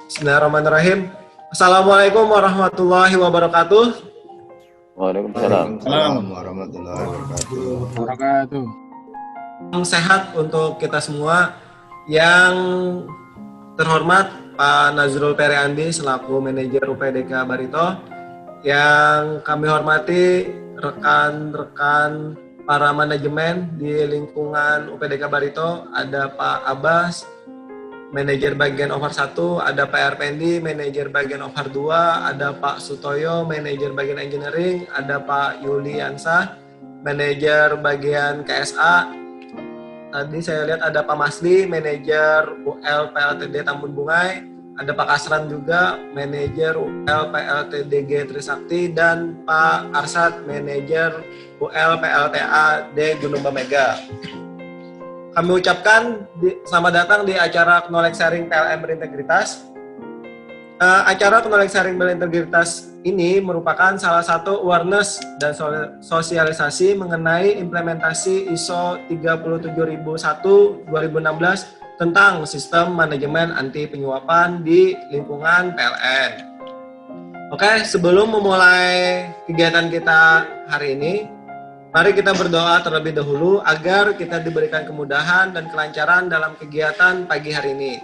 Bismillahirrahmanirrahim. Assalamualaikum warahmatullahi wabarakatuh. Waalaikumsalam. Assalamualaikum warahmatullahi wabarakatuh. Sehat untuk kita semua. Yang terhormat Pak Nazrul Periandi selaku manajer UPDK Barito. Yang kami hormati rekan-rekan para manajemen di lingkungan UPDK Barito, ada Pak Abbas, manajer bagian over 1, ada Pak Erpendi, manajer bagian over 2, ada Pak Sutoyo, manajer bagian engineering, ada Pak Yuliansa, manajer bagian KSA. Tadi saya lihat ada Pak Masli, manajer UL PLTD Tambun Bungai, ada Pak Kasran juga, manajer UL PLTDG Trisakti, dan Pak Arsad, manajer UL PLTA D Gunung Bamega. Kami ucapkan selamat datang di acara Knowledge Sharing PLN Berintegritas. Acara Knowledge Sharing Berintegritas ini merupakan salah satu awareness dan sosialisasi mengenai implementasi ISO 37001-2016 tentang sistem manajemen anti penyuapan di lingkungan PLN. Oke, sebelum memulai kegiatan kita hari ini, mari kita berdoa terlebih dahulu agar kita diberikan kemudahan dan kelancaran dalam kegiatan pagi hari ini.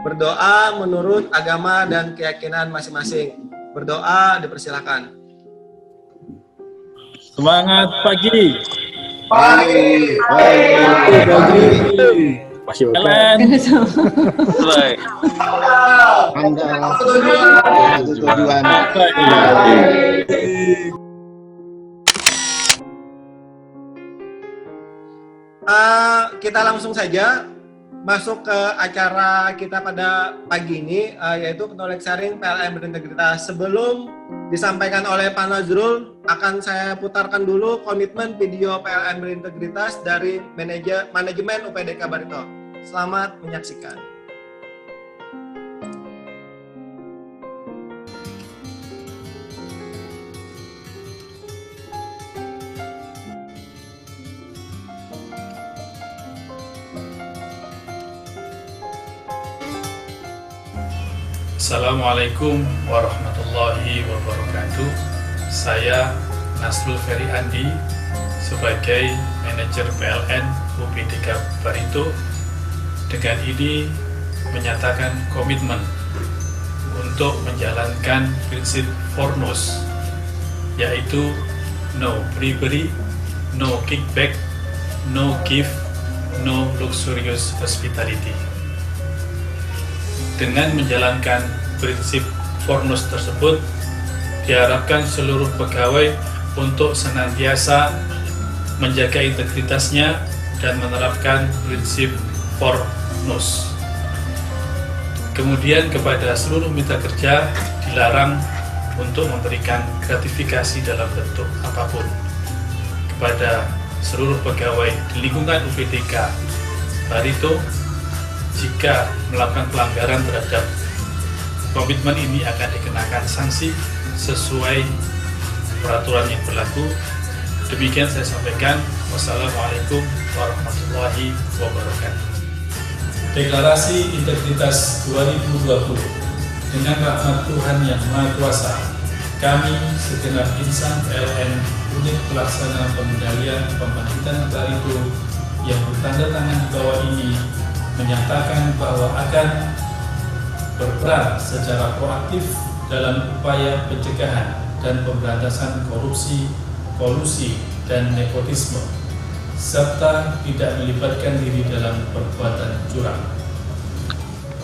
Berdoa menurut agama dan keyakinan masing-masing. Berdoa dipersilakan. Semangat pagi. Pagi. Masih PLN. Baik. Tujuan. Kita langsung saja masuk ke acara kita pada pagi ini, yaitu Knowledge Sharing PLN Berintegritas. Sebelum disampaikan oleh Pak Nazrul, akan saya putarkan dulu komitmen video PLN Berintegritas dari manajemen UPDK Barito. Selamat menyaksikan. Assalamualaikum warahmatullahi wabarakatuh. Saya Nazrul Periandi sebagai manajer PLN UPDK Barito. Dengan ini menyatakan komitmen untuk menjalankan prinsip Fornos, yaitu no bribery, no kickback, no give, no luxurious hospitality. Dengan menjalankan prinsip Fornos tersebut, diharapkan seluruh pegawai untuk senantiasa menjaga integritasnya dan menerapkan prinsip Fornos. Kemudian kepada seluruh mitra kerja dilarang untuk memberikan gratifikasi dalam bentuk apapun kepada seluruh pegawai di lingkungan UPDK Barito. Jika melakukan pelanggaran terhadap komitmen ini akan dikenakan sanksi sesuai peraturan yang berlaku. Demikian saya sampaikan. Wassalamualaikum warahmatullahi wabarakatuh. Deklarasi Integritas 2020. Dengan rahmat Tuhan Yang Maha Kuasa, kami segenap insan PLN Unit Pelaksana Pengendalian Pembangkitan Barito yang bertanda tangan di bawah ini menyatakan bahwa akan berperan secara proaktif dalam upaya pencegahan dan pemberantasan korupsi, kolusi, dan nepotisme, serta tidak melibatkan diri dalam perbuatan curang.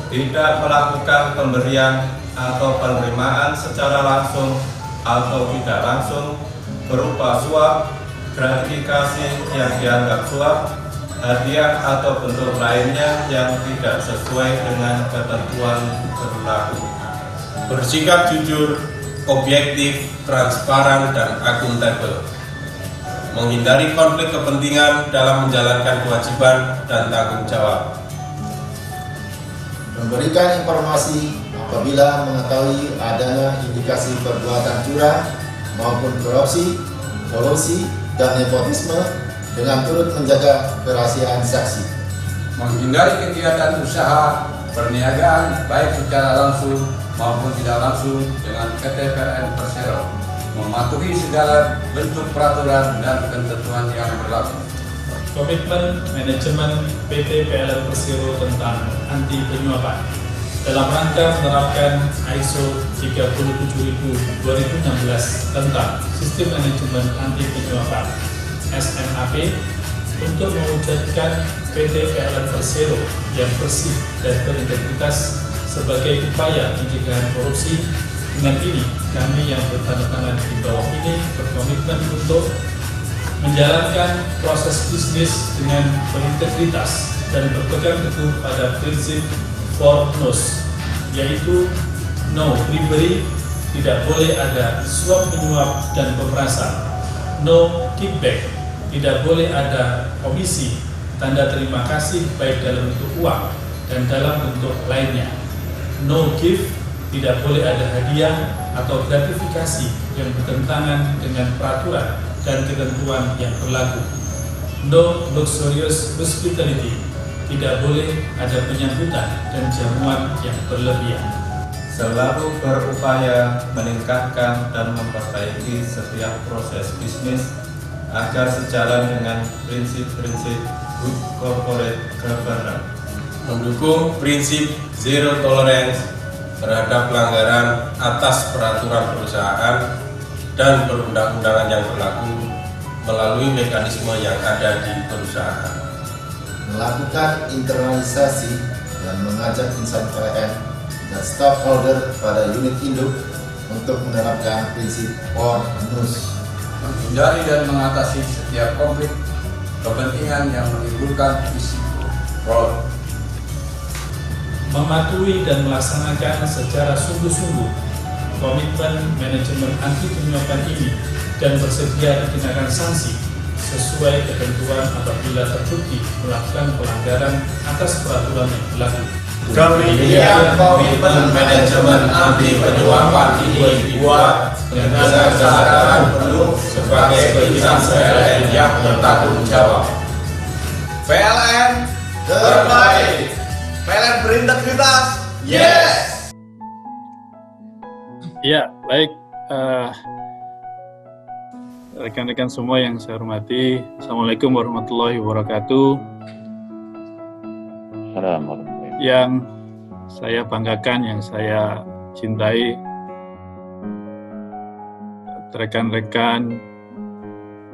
Tidak melakukan pemberian atau penerimaan secara langsung atau tidak langsung berupa suap, gratifikasi yang dianggap suap, hadiah atau bentuk lainnya yang tidak sesuai dengan ketentuan berlaku. Bersikap jujur, objektif, transparan, dan akuntabel. Menghindari konflik kepentingan dalam menjalankan kewajiban dan tanggung jawab. Memberikan informasi apabila mengetahui adanya indikasi perbuatan curang maupun korupsi, kolusi, dan nepotisme dengan turut menjaga kerahasiaan saksi. Menghindari kegiatan usaha perniagaan baik secara langsung maupun tidak langsung dengan PT PLN Persero, mematuhi segala bentuk peraturan dan ketentuan yang berlaku. Komitmen manajemen PT PLN Persero tentang anti penyuapan dalam rangka menerapkan ISO 37000-2016 tentang sistem manajemen anti penyuapan SMAP untuk mewujudkan PT PLN Persero yang bersih dan berintegritas sebagai upaya pencegahan korupsi. Dengan ini, kami yang bertanda tangan di bawah ini berkomitmen untuk menjalankan proses bisnis dengan berintegritas dan berpegang teguh pada prinsip 4 No's, yaitu no bribery, tidak boleh ada suap menyuap dan pemerasan, no kickback, tidak boleh ada komisi, tanda terima kasih baik dalam bentuk uang dan dalam bentuk lainnya, no gift, tidak boleh ada hadiah atau gratifikasi yang bertentangan dengan peraturan dan ketentuan yang berlaku, no luxurious hospitality, tidak boleh ada penyambutan dan jamuan yang berlebihan. Selalu berupaya meningkatkan dan memperbaiki setiap proses bisnis agar sejalan dengan prinsip-prinsip good corporate governance. Mendukung prinsip zero tolerance terhadap pelanggaran atas peraturan perusahaan dan perundang-undangan yang berlaku melalui mekanisme yang ada di perusahaan. Melakukan internalisasi dan mengajak insan PLN dan stakeholder pada unit induk untuk menerapkan prinsip 4 No's. Menghindari dan mengatasi setiap konflik kepentingan yang menimbulkan risiko fraud. Mematuhi dan melaksanakan secara sungguh-sungguh komitmen manajemen anti penyuapan ini dan bersedia dikenakan sanksi sesuai ketentuan apabila terbukti melakukan pelanggaran atas peraturan yang berlaku. Demikian komitmen manajemen anti penyuapan ini dibuat dengan kesadaran penuh sebagai insan PLN yang bertanggung jawab. PLN terbaik, PLN berintegritas, yes! Ya, baik. Rekan-rekan semua yang saya hormati, Assalamualaikum warahmatullahi wabarakatuh. Assalamualaikum. Yang saya banggakan, yang saya cintai, rekan-rekan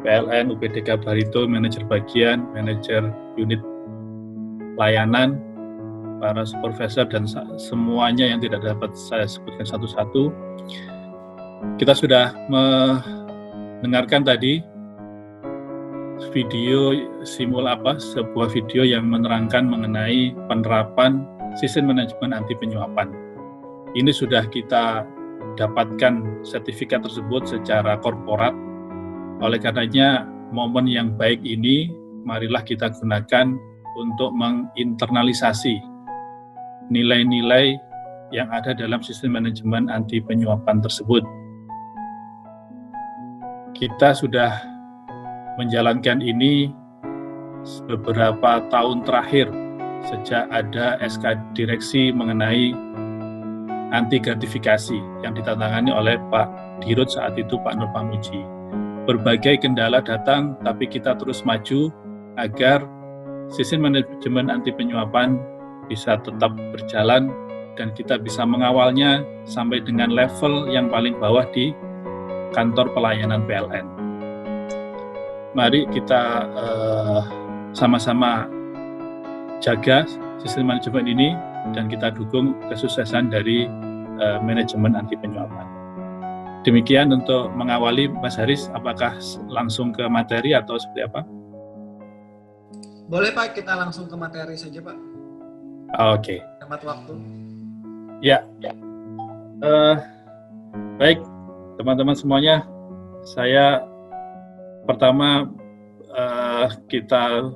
PLN UPDK Barito, manajer bagian, manajer unit layanan, para supervisor dan semuanya yang tidak dapat saya sebutkan satu-satu. Kita sudah mendengarkan tadi video sebuah video yang menerangkan mengenai penerapan sistem manajemen anti penyuapan. Ini sudah kita dapatkan sertifikat tersebut secara korporat. Oleh karenanya, momen yang baik ini marilah kita gunakan untuk menginternalisasi nilai-nilai yang ada dalam sistem manajemen anti penyuapan tersebut. Kita sudah menjalankan ini beberapa tahun terakhir sejak ada SK direksi mengenai anti gratifikasi yang ditandatangani oleh Pak Dirut saat itu, Pak Nur Pamuji. Berbagai kendala datang, tapi kita terus maju agar sistem manajemen anti penyuapan bisa tetap berjalan dan kita bisa mengawalnya sampai dengan level yang paling bawah di kantor pelayanan PLN. Mari kita sama-sama jaga sistem manajemen ini dan kita dukung kesuksesan dari manajemen anti penyuapan. Demikian untuk mengawali, Mas Haris, apakah langsung ke materi atau seperti apa? Boleh Pak, kita langsung ke materi saja Pak. Oke. Hemat waktu. Ya. Baik, teman-teman semuanya, saya pertama kita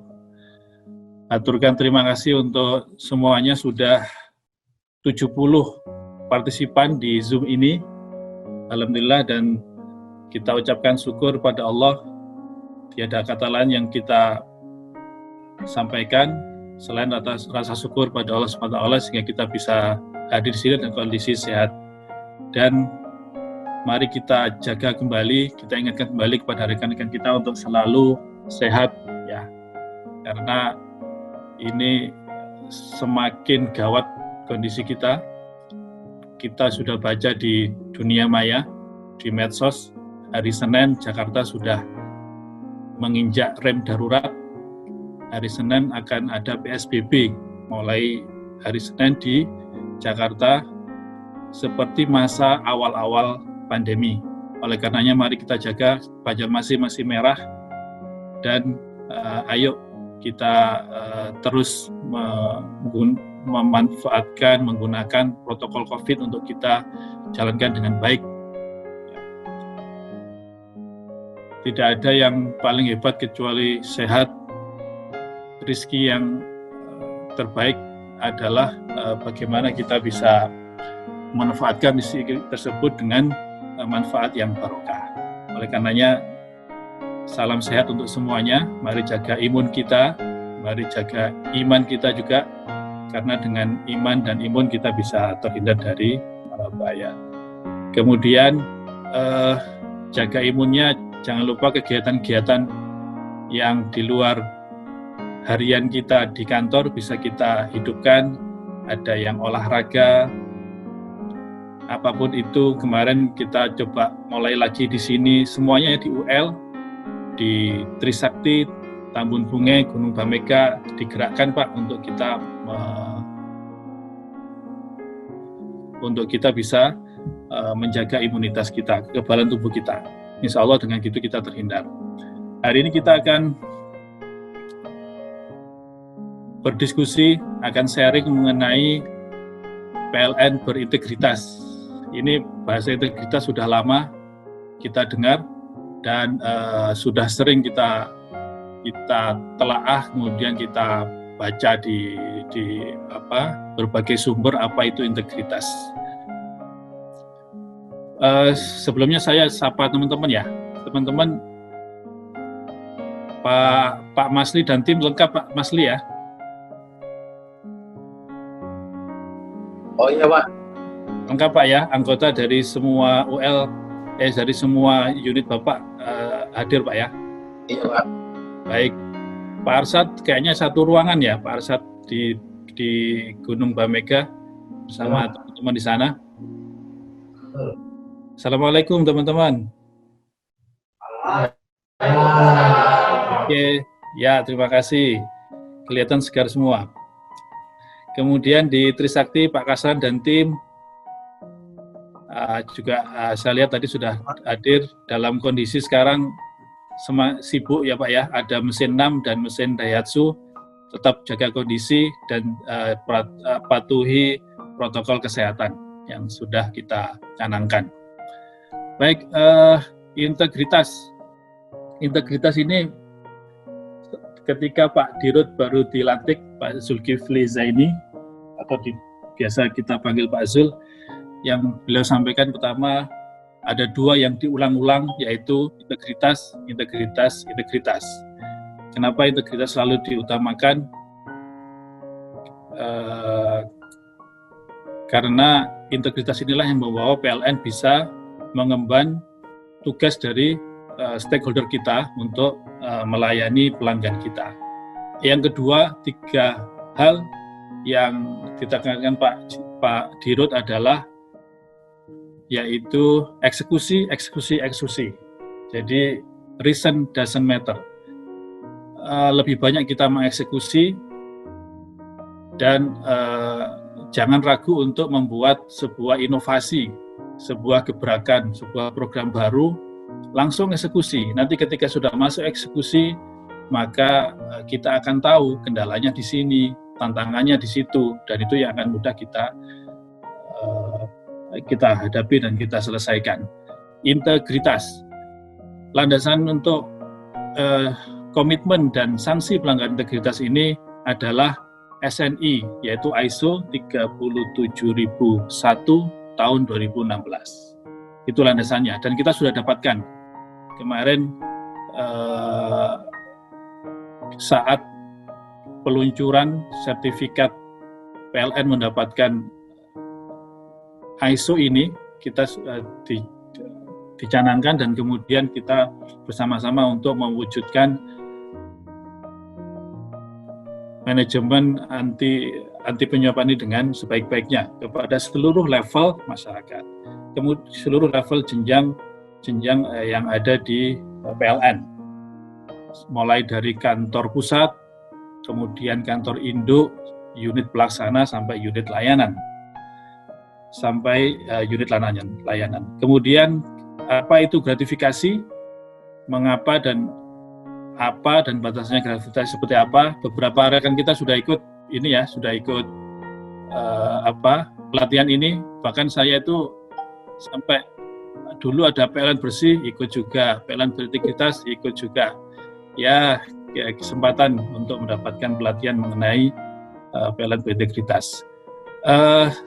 aturkan terima kasih untuk semuanya sudah 70 partisipan di Zoom ini. Alhamdulillah, dan kita ucapkan syukur pada Allah. Tiada kata lain yang kita sampaikan selain atas rasa syukur pada Allah SWT sehingga kita bisa hadir di sini dengan kondisi sehat. Dan mari kita jaga kembali, kita ingatkan kembali kepada rekan-rekan kita untuk selalu sehat ya. Karena ini semakin gawat kondisi kita. Kita sudah baca di dunia maya, di medsos, hari Senin Jakarta sudah menginjak rem darurat. Hari Senin akan ada PSBB mulai hari Senin di Jakarta seperti masa awal-awal pandemi. Oleh karenanya mari kita jaga, Banjarmasin masih merah dan ayo kita terus memanfaatkan, menggunakan protokol COVID untuk kita jalankan dengan baik. Tidak ada yang paling hebat kecuali sehat. Rizki yang terbaik adalah bagaimana kita bisa memanfaatkan rizki tersebut dengan manfaat yang barokah. Oleh karenanya, salam sehat untuk semuanya. Mari jaga imun kita, mari jaga iman kita juga, karena dengan iman dan imun kita bisa terhindar dari bahaya. Kemudian jaga imunnya, jangan lupa kegiatan-kegiatan yang di luar harian kita di kantor bisa kita hidupkan. Ada yang olahraga, apapun itu. Kemarin kita coba mulai lagi di sini, semuanya di UL, di Trisakti, Tambun Bunge, Gunung Bamega digerakkan Pak untuk kita bisa menjaga imunitas kita, kekebalan tubuh kita. Insya Allah dengan gitu kita terhindar. Hari ini kita akan berdiskusi, akan sharing mengenai PLN berintegritas. Ini bahasa integritas sudah lama kita dengar dan sudah sering kita telaah, kemudian kita baca di berbagai sumber apa itu integritas. Sebelumnya saya sapa teman-teman ya, teman-teman. Pak Masli dan tim lengkap Pak Masli ya. Oh iya Pak. Lengkap Pak ya, anggota dari semua UL, dari semua unit Bapak hadir Pak ya? Iya Pak. Baik, Pak Arsad kayaknya satu ruangan ya, Pak Arsad di Gunung Bamega bersama teman-teman di sana. Assalamualaikum teman-teman. Oke, ya terima kasih. Kelihatan segar semua. Kemudian di Trisakti, Pak Kasran dan tim juga saya lihat tadi sudah hadir dalam kondisi sekarang sibuk ya Pak ya. Ada mesin 6 dan mesin Daihatsu, tetap jaga kondisi dan patuhi protokol kesehatan yang sudah kita canangkan. Baik, integritas ini ketika Pak Dirut baru dilantik, Pak Zulkifli Zaini, atau biasa kita panggil Pak Zul, yang beliau sampaikan pertama ada dua yang diulang-ulang, yaitu integritas. Kenapa integritas selalu diutamakan? Karena integritas inilah yang membawa PLN bisa mengemban tugas dari stakeholder kita untuk melayani pelanggan kita. Yang kedua, 3 hal yang ditekankan Pak Dirut adalah yaitu eksekusi. Jadi reason doesn't matter. Lebih banyak kita mengeksekusi dan jangan ragu untuk membuat sebuah inovasi, sebuah gebrakan, sebuah program baru, langsung eksekusi. Nanti ketika sudah masuk eksekusi, maka kita akan tahu kendalanya di sini, tantangannya di situ, dan itu yang akan mudah kita hadapi dan kita selesaikan. Integritas, landasan untuk komitmen dan sanksi pelanggaran integritas ini adalah SNI, yaitu ISO 37001 tahun 2016. Itu landasannya, dan kita sudah dapatkan kemarin saat peluncuran sertifikat PLN mendapatkan ISO ini, kita dicanangkan dan kemudian kita bersama-sama untuk mewujudkan manajemen anti penyuapan ini dengan sebaik-baiknya kepada seluruh level masyarakat, kemudian seluruh level jenjang yang ada di PLN, mulai dari kantor pusat, kemudian kantor induk, unit pelaksana sampai unit layanan, layanan. Kemudian apa itu gratifikasi, mengapa dan batasnya gratifikasi seperti apa. Beberapa rekan kita sudah ikut pelatihan ini. Bahkan saya itu sampai dulu ada PLN bersih ikut juga, PLN berintegritas ikut juga. Ya kesempatan untuk mendapatkan pelatihan mengenai PLN berintegritas.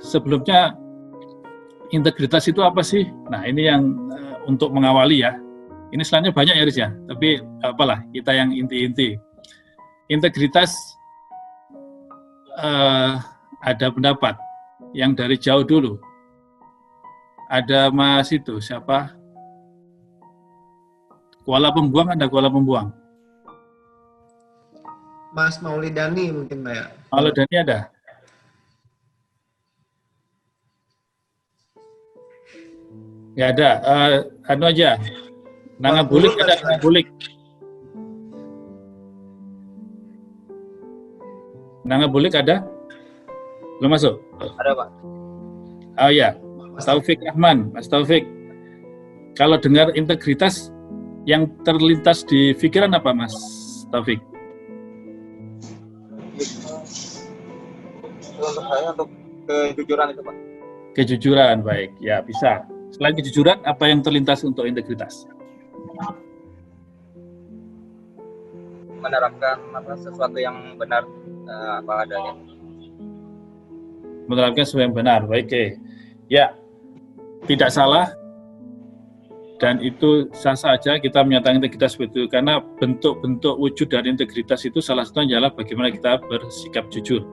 Sebelumnya integritas itu apa sih? Nah, ini yang untuk mengawali ya. Ini selainnya banyak ya, Riz ya. Tapi apalah, kita yang inti-inti. Integritas ada pendapat yang dari jauh dulu. Ada Mas itu, siapa? Kuala Pembuang, ada Kuala Pembuang. Mas Maulidani mungkin Pak ya. Maulidani ada? Nggak ada. Anu aja. Nanga Bulik ada, Nanga Bulik. Nanga Bulik ada? Belum masuk? Ada, Pak. Oh ya, Mas Taufik Rahman, Mas Taufik. Kalau dengar integritas, yang terlintas di pikiran apa, Mas Taufik? Untuk saya untuk kejujuran itu, Pak. Kejujuran, baik. Ya, bisa. Selain kejujuran, apa yang terlintas untuk integritas? Menerapkan sesuatu yang benar apa adanya. Menerapkan sesuatu yang benar, baik. Ya, tidak salah. Dan itu sah saja kita menyatakan integritas seperti itu, karena bentuk-bentuk wujud dari integritas itu salah satunya adalah bagaimana kita bersikap jujur.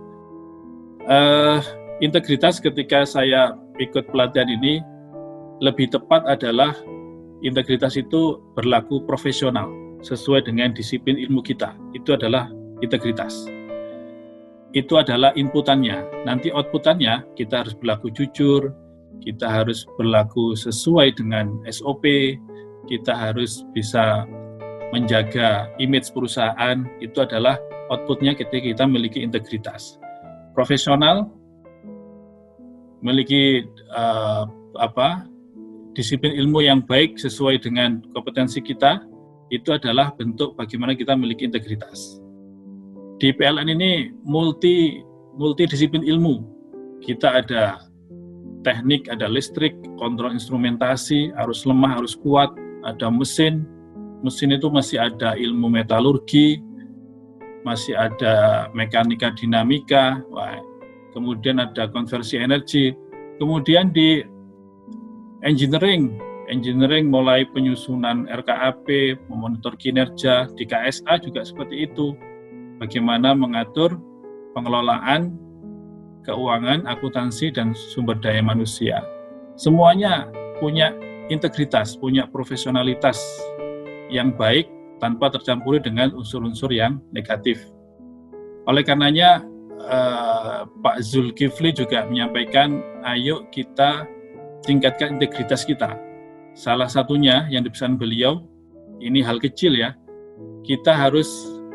Integritas ketika saya ikut pelatihan ini, lebih tepat adalah integritas itu berlaku profesional, sesuai dengan disiplin ilmu kita. Itu adalah integritas. Itu adalah inputannya. Nanti outputannya kita harus berlaku jujur, kita harus berlaku sesuai dengan SOP, kita harus bisa menjaga image perusahaan. Itu adalah outputnya ketika kita memiliki integritas. Profesional, memiliki disiplin ilmu yang baik sesuai dengan kompetensi kita, itu adalah bentuk bagaimana kita memiliki integritas. Di PLN ini multidisiplin ilmu. Kita ada teknik, ada listrik, kontrol instrumentasi, arus lemah, arus kuat, ada mesin. Mesin itu masih ada ilmu metalurgi, masih ada mekanika dinamika, kemudian ada konversi energi. Kemudian di engineering mulai penyusunan RKAP, memonitor kinerja, di KSA juga seperti itu. Bagaimana mengatur pengelolaan keuangan, akuntansi, dan sumber daya manusia. Semuanya punya integritas, punya profesionalitas yang baik tanpa tercampuri dengan unsur-unsur yang negatif. Oleh karenanya, Pak Zulkifli juga menyampaikan, ayo kita tingkatkan integritas kita. Salah satunya yang dipesan beliau, ini hal kecil ya, kita harus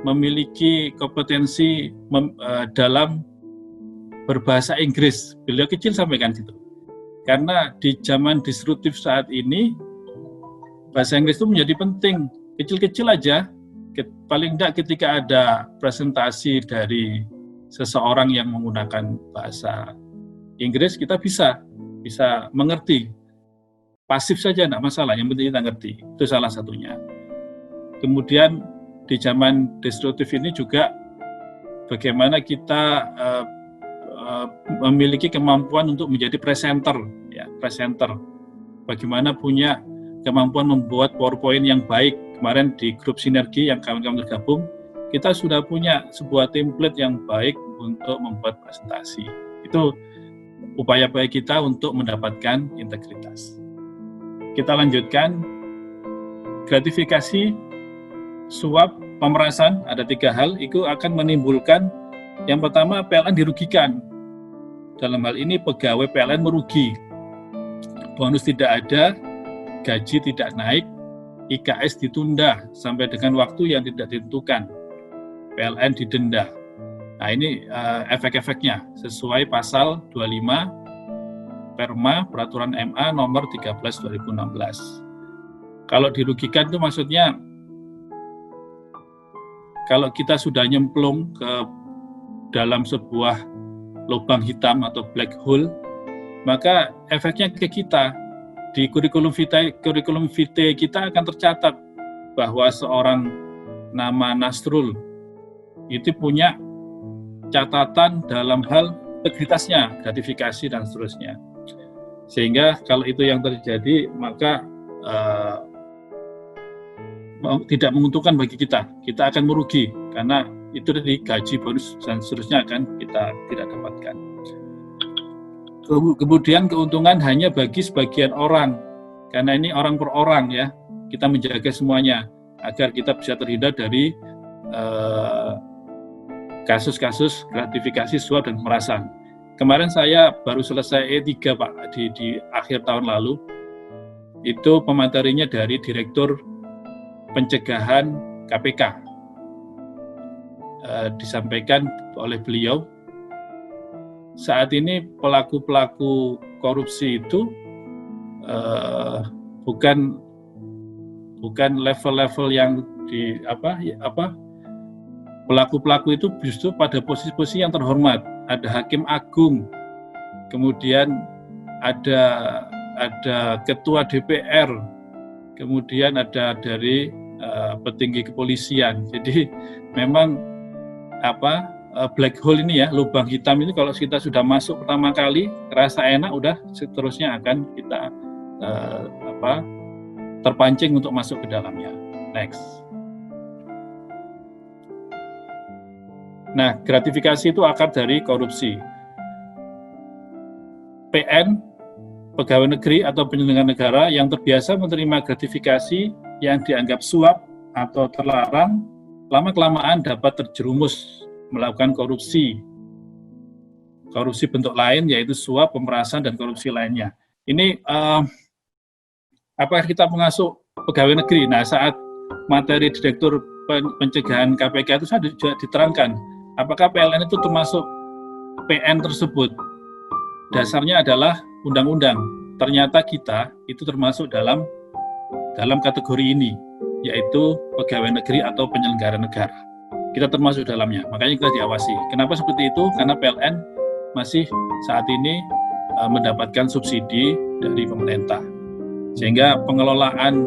memiliki kompetensi dalam berbahasa Inggris. Beliau kecil sampaikan gitu. Karena di zaman disruptif saat ini, bahasa Inggris itu menjadi penting. Kecil-kecil aja, paling tidak ketika ada presentasi dari seseorang yang menggunakan bahasa Inggris, kita bisa mengerti. Pasif saja tidak masalah, yang penting kita ngerti. Itu salah satunya. Kemudian di zaman disruptif ini juga bagaimana kita memiliki kemampuan untuk menjadi presenter. Bagaimana punya kemampuan membuat PowerPoint yang baik. Kemarin di grup sinergi yang kawan-kawan tergabung, kita sudah punya sebuah template yang baik untuk membuat presentasi. Itu upaya-upaya kita untuk mendapatkan integritas. Kita lanjutkan, gratifikasi, suap, pemerasan, ada 3 hal, itu akan menimbulkan, yang pertama PLN dirugikan. Dalam hal ini pegawai PLN merugi. Bonus tidak ada, gaji tidak naik, IKS ditunda sampai dengan waktu yang tidak ditentukan. PLN didenda. Nah, ini efek-efeknya sesuai pasal 25 Perma Peraturan MA nomor 13 2016. Kalau dirugikan itu maksudnya kalau kita sudah nyemplung ke dalam sebuah lubang hitam atau black hole, maka efeknya ke kita. Di kurikulum vitae kita akan tercatat bahwa seorang nama Nasrul itu punya catatan dalam hal integritasnya, gratifikasi dan seterusnya. Sehingga kalau itu yang terjadi, maka tidak menguntungkan bagi kita. Kita akan merugi karena itu dari gaji, bonus dan seterusnya akan kita tidak dapatkan. Kemudian keuntungan hanya bagi sebagian orang, karena ini orang per orang ya. Kita menjaga semuanya agar kita bisa terhindar dari kasus-kasus gratifikasi, suap dan pemerasan. Kemarin saya baru selesai E3 Pak di akhir tahun lalu. Itu pematerinya dari Direktur Pencegahan KPK. Disampaikan oleh beliau, saat ini pelaku-pelaku korupsi itu bukan level-level yang pelaku-pelaku itu justru pada posisi-posisi yang terhormat. Ada hakim agung, kemudian ada ketua DPR, kemudian ada dari petinggi kepolisian. Jadi memang black hole ini ya, lubang hitam ini kalau kita sudah masuk pertama kali, rasa enak, udah seterusnya akan kita terpancing untuk masuk ke dalamnya. Next. Nah, gratifikasi itu akar dari korupsi. PN, pegawai negeri atau penyelenggara negara yang terbiasa menerima gratifikasi yang dianggap suap atau terlarang, lama-kelamaan dapat terjerumus melakukan korupsi. Korupsi bentuk lain yaitu suap, pemerasan, dan korupsi lainnya. Ini apakah kita mengasuh pegawai negeri? Nah, saat materi Direktur Pencegahan KPK itu juga diterangkan, apakah PLN itu termasuk PN tersebut? Dasarnya adalah undang-undang. Ternyata kita itu termasuk dalam kategori ini, yaitu pegawai negeri atau penyelenggara negara. Kita termasuk dalamnya, makanya kita diawasi. Kenapa seperti itu? Karena PLN masih saat ini mendapatkan subsidi dari pemerintah. Sehingga pengelolaan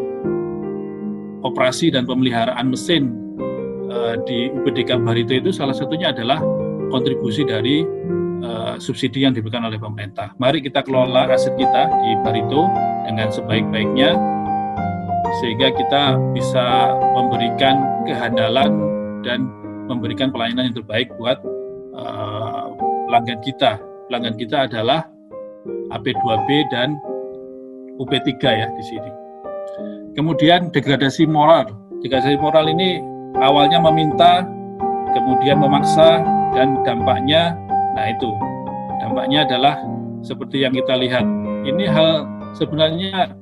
operasi dan pemeliharaan mesin di UPDK Barito itu salah satunya adalah kontribusi dari subsidi yang diberikan oleh pemerintah. Mari kita kelola aset kita di Barito dengan sebaik-baiknya sehingga kita bisa memberikan kehandalan dan memberikan pelayanan yang terbaik buat pelanggan kita. Pelanggan kita adalah AP2B dan UP3 ya di sini. Kemudian degradasi moral. Degradasi moral ini awalnya meminta, kemudian memaksa, dan dampaknya, nah itu, dampaknya adalah seperti yang kita lihat. Ini hal sebenarnya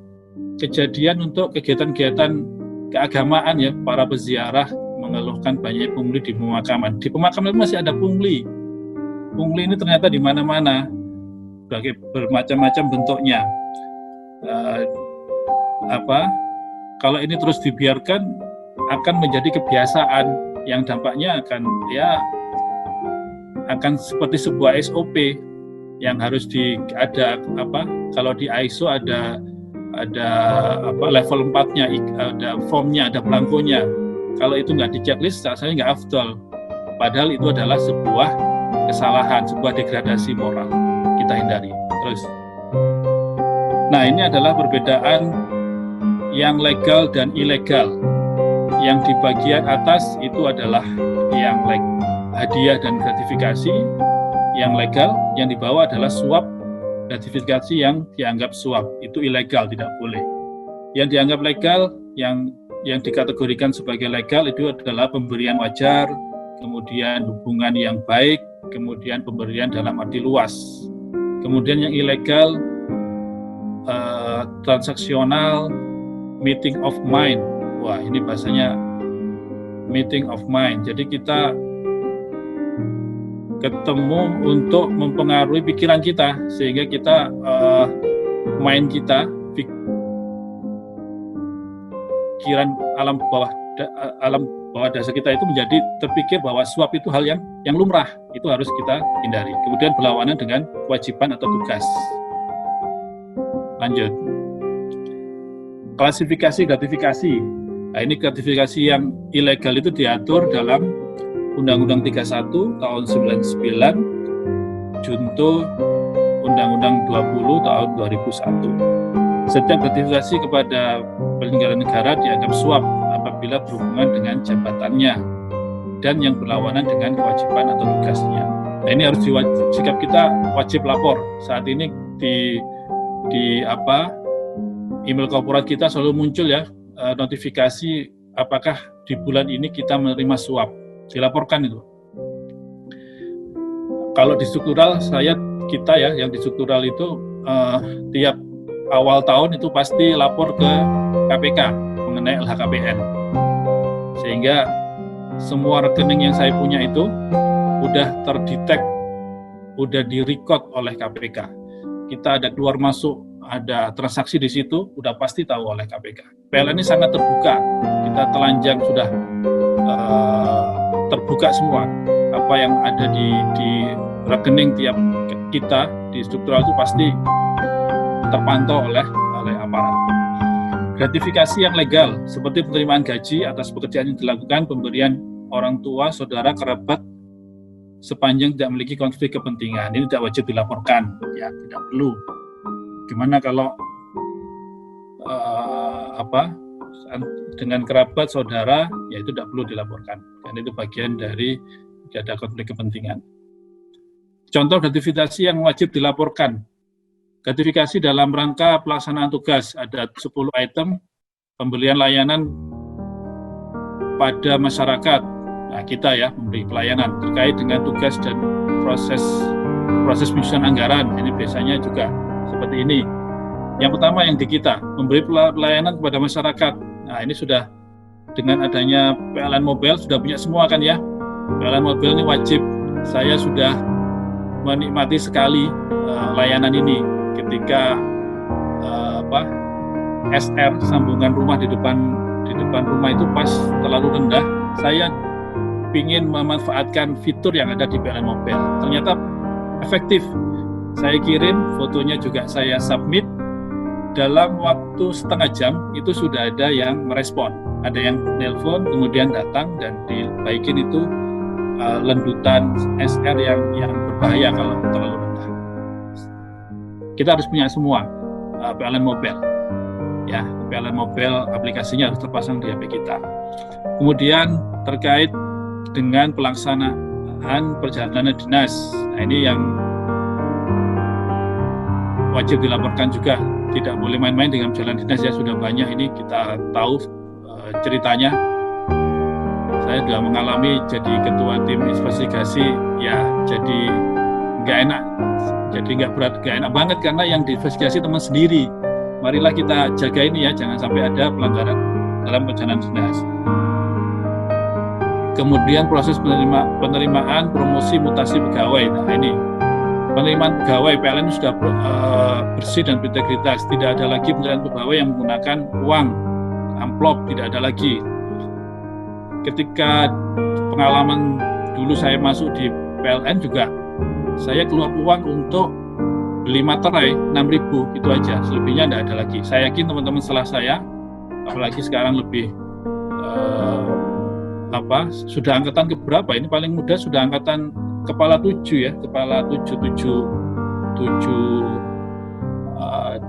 kejadian untuk kegiatan-kegiatan keagamaan ya, para peziarah mengeluhkan banyak pungli di pemakaman. Di pemakaman masih ada pungli. Pungli ini ternyata di mana-mana, bermacam-macam bentuknya. Kalau ini terus dibiarkan akan menjadi kebiasaan yang dampaknya akan seperti sebuah SOP yang harus kalau di ISO ada level 4-nya, ada formnya, ada belangkonya. Kalau itu nggak di checklist, rasanya nggak afdol. Padahal itu adalah sebuah kesalahan, sebuah degradasi moral. Kita hindari. Terus. Nah, ini adalah perbedaan yang legal dan ilegal. yang di bagian atas itu adalah yang hadiah dan gratifikasi yang legal, yang di bawah adalah suap gratifikasi yang dianggap suap, itu ilegal, tidak boleh. Yang dianggap legal, yang dikategorikan sebagai legal itu adalah pemberian wajar, kemudian hubungan yang baik, kemudian pemberian dalam arti luas. Kemudian yang ilegal, transaksional, meeting of mind. Wah, ini bahasanya meeting of mind. Jadi kita ketemu untuk mempengaruhi pikiran kita, sehingga kita mind kita, pikiran alam bawah dasar kita itu menjadi terpikir bahwa suap itu hal yang lumrah, itu harus kita hindari. Kemudian berlawanan dengan kewajiban atau tugas. Lanjut. Klasifikasi gratifikasi. Nah, ini gratifikasi yang ilegal itu diatur dalam Undang-Undang 31 tahun 99, Junto Undang-Undang 20 tahun 2001. Setiap gratifikasi kepada penyelenggara negara dianggap suap apabila berhubungan dengan jabatannya dan yang berlawanan dengan kewajiban atau tugasnya. Nah, ini harus sikap kita wajib lapor. Saat ini di email korporat kita selalu muncul ya notifikasi apakah di bulan ini kita menerima suap, dilaporkan itu. Kalau di struktural kita yang di struktural itu tiap awal tahun itu pasti lapor ke KPK mengenai LHKPN, sehingga semua rekening yang saya punya itu udah terdetek, udah direcord oleh KPK. Kita ada keluar masuk, ada transaksi di situ, udah pasti tahu oleh KPK. PLN ini sangat terbuka, kita telanjang sudah terbuka semua. Apa yang ada di rekening tiap kita di struktural itu pasti terpantau oleh aparat. Gratifikasi yang legal seperti penerimaan gaji atas pekerjaan yang dilakukan, pemberian orang tua, saudara, kerabat sepanjang tidak memiliki konflik kepentingan. Ini tidak wajib dilaporkan, ya, tidak perlu. Gimana kalau dengan kerabat, saudara, ya itu tidak perlu dilaporkan, karena itu bagian dari tidak ada konflik kepentingan. Contoh gratifikasi yang wajib dilaporkan. Gratifikasi dalam rangka pelaksanaan tugas, ada 10 item pemberian layanan pada masyarakat. Nah, kita ya memberi pelayanan terkait dengan tugas dan proses penyusunan anggaran. Ini biasanya juga seperti ini. Yang pertama yang di kita, memberi pelayanan kepada masyarakat. Nah, ini sudah dengan adanya PLN Mobile sudah punya semua kan ya. PLN Mobile ini wajib. Saya sudah menikmati sekali layanan ini. Ketika SR sambungan rumah di depan rumah itu pas terlalu rendah, saya ingin memanfaatkan fitur yang ada di PLN Mobile. Ternyata efektif. Saya kirim fotonya juga saya submit, dalam waktu setengah jam itu sudah ada yang merespon. Ada yang nelpon kemudian datang dan dibaikin itu lendutan SR yang berbahaya kalau terlalu rendah. Kita harus punya semua PLN Mobile. Ya, PLN Mobile aplikasinya harus terpasang di HP kita. Kemudian terkait dengan pelaksanaan perjalanan dinas. Nah, ini yang wajib dilaporkan juga. Tidak boleh main-main dengan perjalanan dinas, ya sudah banyak ini kita tahu ceritanya. Saya sudah mengalami jadi ketua tim investigasi, ya jadi nggak enak. Jadi nggak enak banget karena yang diinvestigasi teman sendiri. Marilah kita jaga ini ya, jangan sampai ada pelanggaran dalam perjalanan dinas. Kemudian proses penerimaan promosi mutasi pegawai. Nah, ini penerimaan pegawai PLN sudah bersih dan berintegritas. Tidak ada lagi penerimaan pegawai yang menggunakan uang, amplop, tidak ada lagi. Ketika pengalaman dulu saya masuk di PLN juga, saya keluar uang untuk beli materai 6.000, itu aja, selebihnya tidak ada lagi. Saya yakin teman-teman setelah saya, apalagi sekarang lebih sudah angkatan keberapa? Ini paling muda sudah angkatan kepala 7 ya, kepala 7 3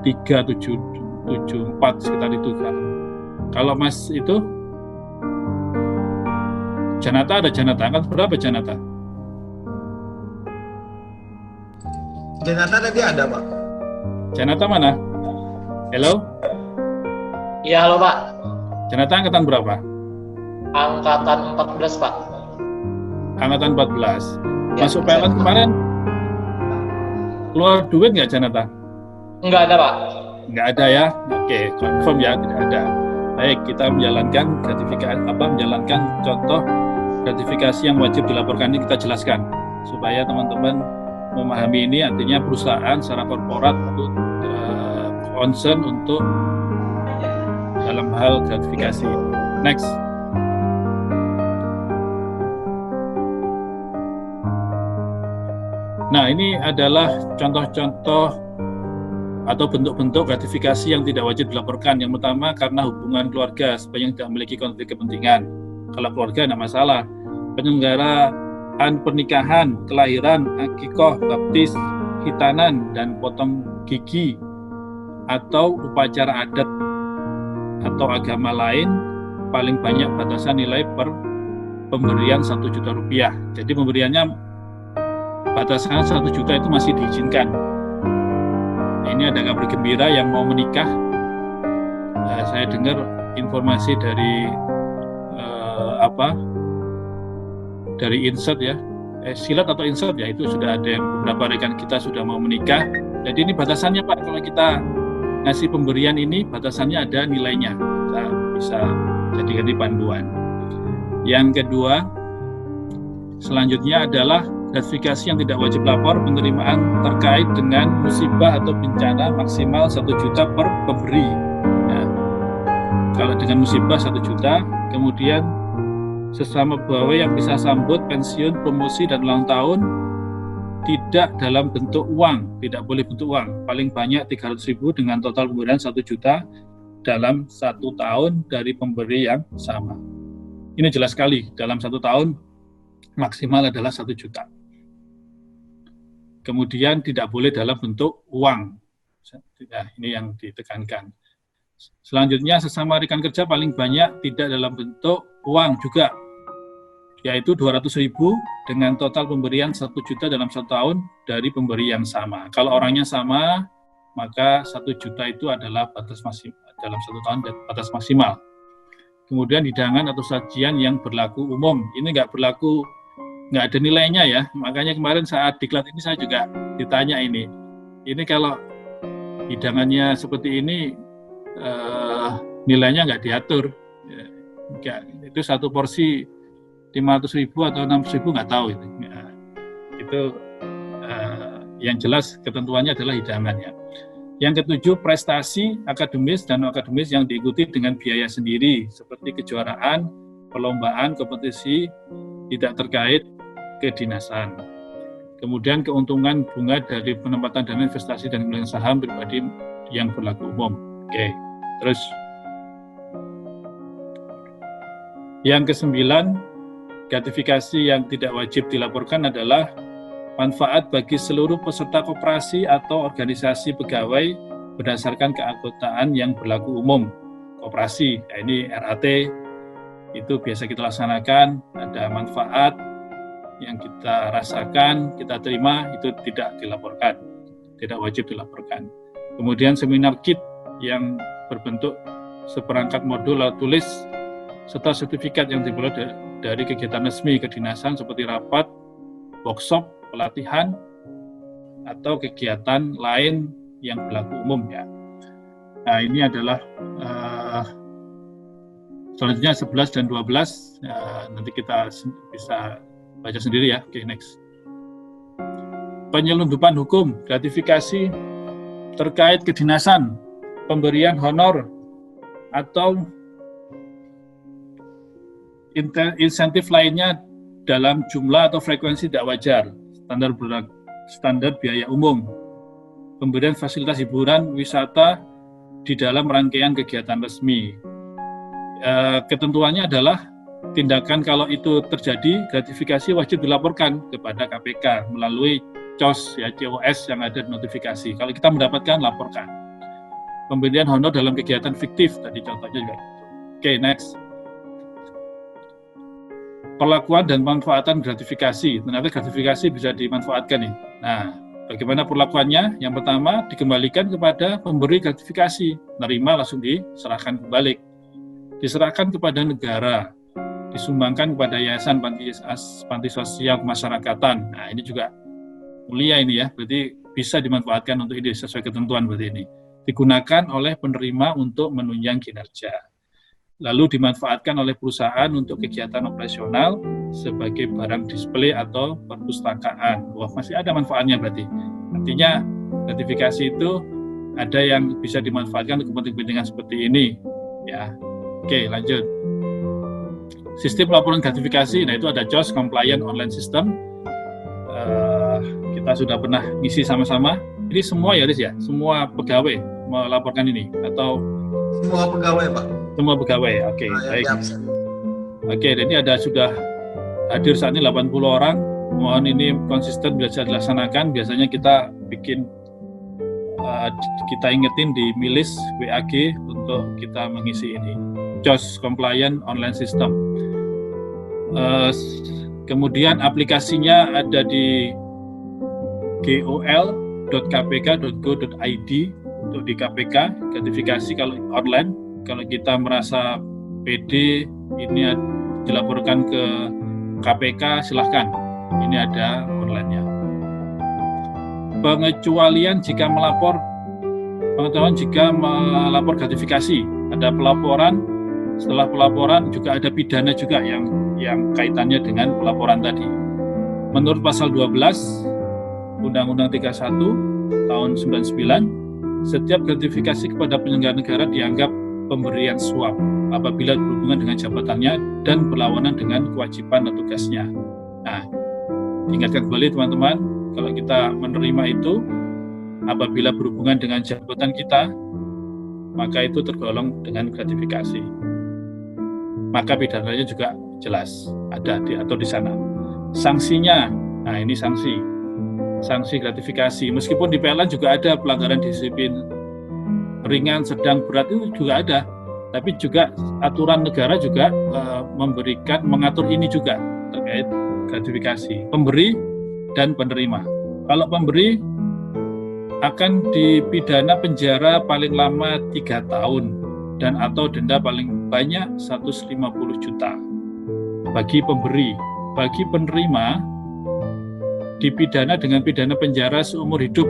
7 4 sekitar itu kan. Kalau Mas itu Janata ada Janata, angkatan berapa Janata? Janata tadi ada, Pak. Janata mana? Hello? Iya, halo Pak. Janata angkatan berapa? Angkatan 14 Pak. Angkatan 14. Ya, Masuk PLN kemarin keluar duit nggak Janata? Enggak ada Pak. Nggak ada ya? Oke, confirm ya, tidak ada. Baik, kita menjalankan menjalankan contoh gratifikasi yang wajib dilaporkan ini kita jelaskan supaya teman-teman memahami ini. Artinya perusahaan secara korporat untuk concern untuk dalam hal gratifikasi. Next. Nah, ini adalah contoh-contoh atau bentuk-bentuk gratifikasi yang tidak wajib dilaporkan. Yang pertama, karena hubungan keluarga sepanjang tidak memiliki konflik kepentingan. Kalau keluarga tidak masalah. Penyelenggaraan pernikahan, kelahiran, akikah, baptis, khitanan, dan potong gigi, atau upacara adat atau agama lain, paling banyak batasan nilai per pemberian 1 juta rupiah. Jadi pemberiannya batasan 1 juta itu masih diizinkan. Ini ada kabar gembira yang mau menikah. Saya dengar informasi dari dari Insert ya, Silat atau Insert ya, itu sudah ada yang beberapa rekan kita sudah mau menikah. Jadi ini batasannya Pak, kalau kita ngasih pemberian ini batasannya ada nilainya, kita bisa jadikan panduan. Yang kedua, selanjutnya adalah gratifikasi yang tidak wajib lapor penerimaan terkait dengan musibah atau bencana maksimal 1 juta per pemberi. Nah, kalau dengan musibah 1 juta, kemudian sesama pegawai yang bisa sambut, pensiun, promosi, dan ulang tahun tidak dalam bentuk uang, tidak boleh bentuk uang, paling banyak 300.000 dengan total pemberian 1 juta dalam 1 tahun dari pemberi yang sama. Ini jelas sekali, dalam 1 tahun maksimal adalah 1 juta. Kemudian tidak boleh dalam bentuk uang. Nah, ini yang ditekankan. Selanjutnya, sesama rekan kerja paling banyak tidak dalam bentuk uang juga, yaitu 200.000 dengan total pemberian 1 juta dalam 1 tahun dari pemberi yang sama. Kalau orangnya sama, maka 1 juta itu adalah batas maksimal dalam 1 tahun, batas maksimal. Kemudian hidangan atau sajian yang berlaku umum, ini nggak ada nilainya ya. Makanya kemarin saat diklat ini saya juga ditanya ini kalau hidangannya seperti ini nilainya nggak diatur. Itu 1 porsi 500.000 atau 600.000 nggak tahu itu. Yang jelas ketentuannya adalah hidangannya. Yang ketujuh, prestasi akademis dan akademis yang diikuti dengan biaya sendiri seperti kejuaraan, perlombaan, kompetisi tidak terkait kedinasan. Kemudian keuntungan bunga dari penempatan dana investasi dan pemilihan saham pribadi yang berlaku umum. Oke, terus yang ke-9, gratifikasi yang tidak wajib dilaporkan adalah manfaat bagi seluruh peserta koperasi atau organisasi pegawai berdasarkan keanggotaan yang berlaku umum. Koperasi, ya ini RAT, itu biasa kita laksanakan, ada manfaat yang kita rasakan, kita terima, itu tidak dilaporkan, tidak wajib dilaporkan. Kemudian seminar kit yang berbentuk seperangkat modul alat tulis serta sertifikat yang diperoleh dari kegiatan resmi kedinasan seperti rapat, workshop, pelatihan, atau kegiatan lain yang berlaku umum ya. Nah, ini adalah selanjutnya 11 dan 12, nanti kita bisa baca sendiri ya. Oke, next. Penyelundupan hukum, gratifikasi terkait kedinasan, pemberian honor atau insentif lainnya dalam jumlah atau frekuensi tidak wajar, standar biaya umum, pemberian fasilitas hiburan, wisata di dalam rangkaian kegiatan resmi. Ketentuannya adalah tindakan kalau itu terjadi, gratifikasi wajib dilaporkan kepada KPK melalui COS ya, COS yang ada di notifikasi. Kalau kita mendapatkan, laporkan. Pemberian honor dalam kegiatan fiktif, tadi contohnya juga gitu. Oke, next. perlakuan dan pemanfaatan gratifikasi. Ternyata gratifikasi bisa dimanfaatkan nih. Nah, bagaimana perlakuannya? Yang pertama, dikembalikan kepada pemberi gratifikasi. Nerima langsung diserahkan kembali. Diserahkan kepada negara. Disumbangkan kepada yayasan panti sosial kemasyarakatan. Nah, ini juga mulia ini ya. Berarti bisa dimanfaatkan untuk ini sesuai ketentuan berarti ini. Digunakan oleh penerima untuk menunjang kinerja. Lalu dimanfaatkan oleh perusahaan untuk kegiatan operasional sebagai barang display atau perpustakaan. Wah, masih ada manfaatnya berarti. Artinya gratifikasi itu ada yang bisa dimanfaatkan untuk kepentingan seperti ini. Ya, oke, lanjut. Sistem laporan gratifikasi, nah itu ada JOS Compliant Online System. Kita sudah pernah ngisi sama-sama. Ini semua ya, Riz ya, semua pegawai melaporkan ini atau Semua pegawai, Pak. semua pegawai, oke, baik. Oke, dan ini sudah hadir saat ini 80 orang. Mohon ini konsisten bisa dilaksanakan. Biasanya kita bikin, kita ingetin di milis WAG untuk kita mengisi ini. JOS Compliant Online System. Kemudian aplikasinya ada di gol.kpk.go.id untuk di KPK, gratifikasi kalau online. Kalau kita merasa PD ini dilaporkan ke KPK, silahkan. Ini ada online-nya. Pengecualian jika melapor gratifikasi. Ada pelaporan, setelah pelaporan juga ada pidana juga yang kaitannya dengan pelaporan tadi. Menurut pasal 12 Undang-Undang 31 tahun 99, setiap gratifikasi kepada penyelenggara negara dianggap pemberian suap apabila berhubungan dengan jabatannya dan berlawanan dengan kewajiban dan tugasnya. Nah, ingatkan kembali teman-teman, kalau kita menerima itu apabila berhubungan dengan jabatan kita, maka itu tergolong dengan gratifikasi. Maka pidananya juga jelas ada diatur di sana. Sanksinya, nah ini sanksi gratifikasi. Meskipun di PLN juga ada pelanggaran disiplin ringan, sedang, berat itu juga ada, tapi juga aturan negara juga mengatur ini juga terkait gratifikasi pemberi dan penerima. Kalau pemberi akan dipidana penjara paling lama 3 tahun dan atau denda paling banyak 150 juta bagi pemberi. Bagi penerima dipidana dengan pidana penjara seumur hidup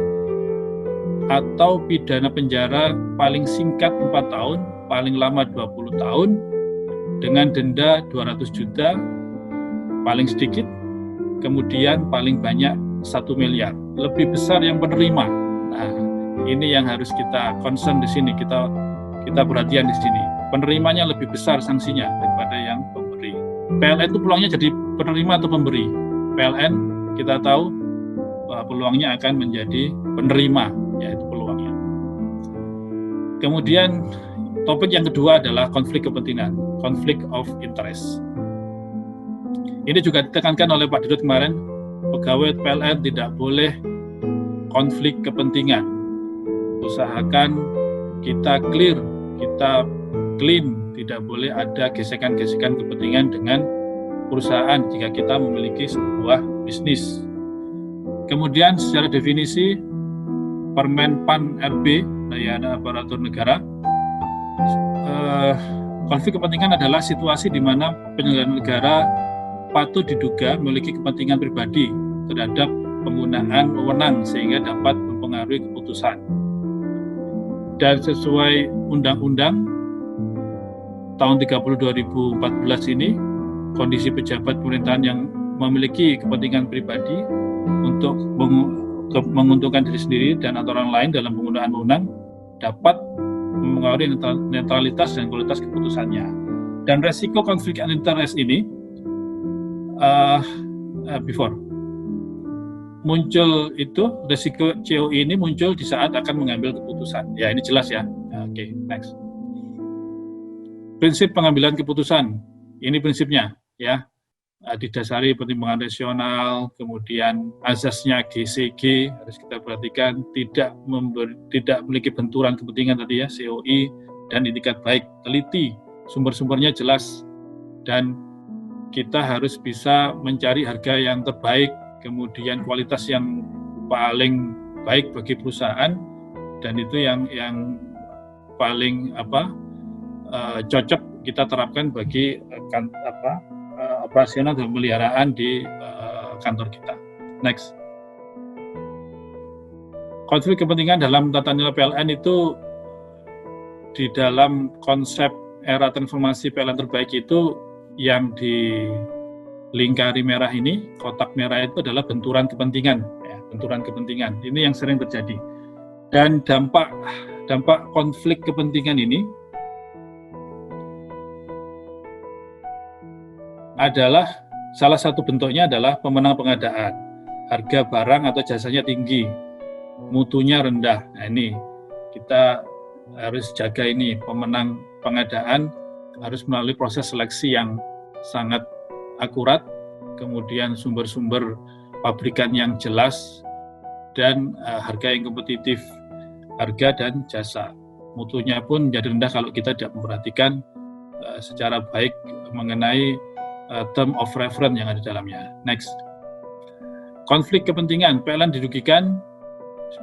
atau pidana penjara paling singkat 4 tahun, paling lama 20 tahun, dengan denda 200 juta, paling sedikit, kemudian paling banyak 1 miliar. Lebih besar yang penerima. Nah, ini yang harus kita concern di sini, kita perhatian di sini. Penerimanya lebih besar sanksinya daripada yang pemberi. PLN itu peluangnya jadi penerima atau pemberi. PLN kita tahu bahwa peluangnya akan menjadi penerima, yaitu peluangnya. Kemudian topik yang kedua adalah konflik kepentingan, conflict of interest. Ini juga ditekankan oleh Pak Dirut kemarin, pegawai PLN tidak boleh konflik kepentingan. Usahakan kita clear, kita clean, tidak boleh ada gesekan-gesekan kepentingan dengan perusahaan jika kita memiliki sebuah bisnis. Kemudian secara definisi Permen-PAN RB, Layanan Aparatur Negara, konflik kepentingan adalah situasi di mana penyelenggara negara patut diduga memiliki kepentingan pribadi terhadap penggunaan wewenang sehingga dapat mempengaruhi keputusan. Dan sesuai Undang-Undang tahun 30 2014 ini, kondisi pejabat pemerintahan yang memiliki kepentingan pribadi untuk menguntungkan diri sendiri dan atau orang lain dalam penggunaan wewenang dapat mempengaruhi netralitas dan kualitas keputusannya. Dan resiko konflik interest ini muncul itu, resiko COI ini muncul di saat akan mengambil keputusan. Ya, ini jelas ya. Oke, next. Prinsip pengambilan keputusan, ini prinsipnya ya, didasari pertimbangan rasional, kemudian azasnya GCG harus kita perhatikan, tidak memiliki benturan kepentingan tadi ya, COI, dan itikat baik, teliti, sumber-sumbernya jelas, dan kita harus bisa mencari harga yang terbaik, kemudian kualitas yang paling baik bagi perusahaan, dan itu yang paling cocok kita terapkan bagi operasional dan pemeliharaan di kantor kita. Next. Konflik kepentingan dalam tata niaga PLN itu di dalam konsep era transformasi PLN terbaik itu yang di lingkari merah ini, kotak merah itu adalah benturan kepentingan, ya, benturan kepentingan. Ini yang sering terjadi. Dan dampak konflik kepentingan ini adalah salah satu bentuknya adalah pemenang pengadaan. Harga barang atau jasanya tinggi, mutunya rendah. Nah ini kita harus jaga ini, pemenang pengadaan harus melalui proses seleksi yang sangat akurat, kemudian sumber-sumber pabrikan yang jelas, dan harga yang kompetitif, harga dan jasa. Mutunya pun menjadi rendah kalau kita tidak memperhatikan secara baik mengenai term of reference yang ada di dalamnya. Next. Konflik kepentingan, PLN dirugikan,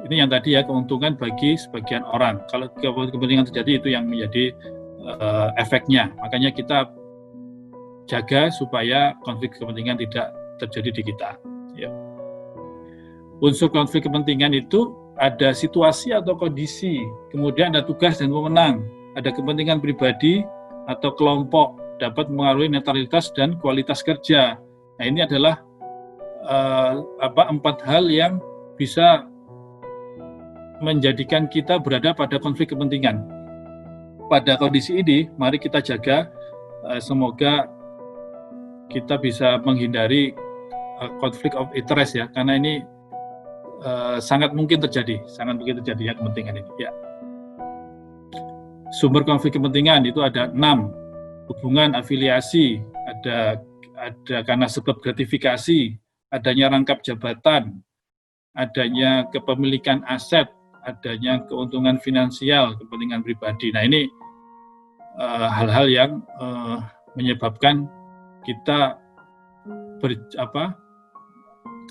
ini yang tadi ya, keuntungan bagi sebagian orang. Kalau kepentingan terjadi, itu yang menjadi efeknya. Makanya kita jaga supaya konflik kepentingan tidak terjadi di kita. Ya. Unsur konflik kepentingan itu ada situasi atau kondisi, kemudian ada tugas dan wewenang, ada kepentingan pribadi atau kelompok, dapat mengaruhi netralitas dan kualitas kerja. Nah ini adalah 4 hal yang bisa menjadikan kita berada pada konflik kepentingan. Pada kondisi ini, mari kita jaga, semoga kita bisa menghindari konflik of interest ya, karena ini sangat mungkin terjadi ya kepentingan ini. Ya. Sumber konflik kepentingan itu ada 6. Hubungan afiliasi, ada karena sebab gratifikasi, adanya rangkap jabatan, adanya kepemilikan aset, adanya keuntungan finansial, kepentingan pribadi. Nah ini hal-hal yang menyebabkan kita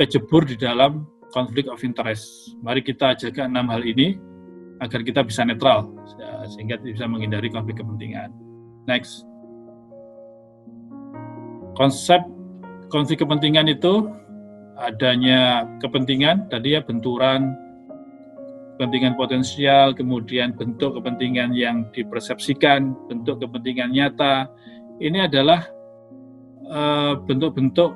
kejebur di dalam konflik of interest. Mari kita jaga 6 hal ini agar kita bisa netral, sehingga bisa menghindari konflik kepentingan. Next. Konsep konflik kepentingan itu adanya kepentingan, tadi ya, benturan, kepentingan potensial, kemudian bentuk kepentingan yang dipersepsikan, bentuk kepentingan nyata. Ini adalah bentuk-bentuk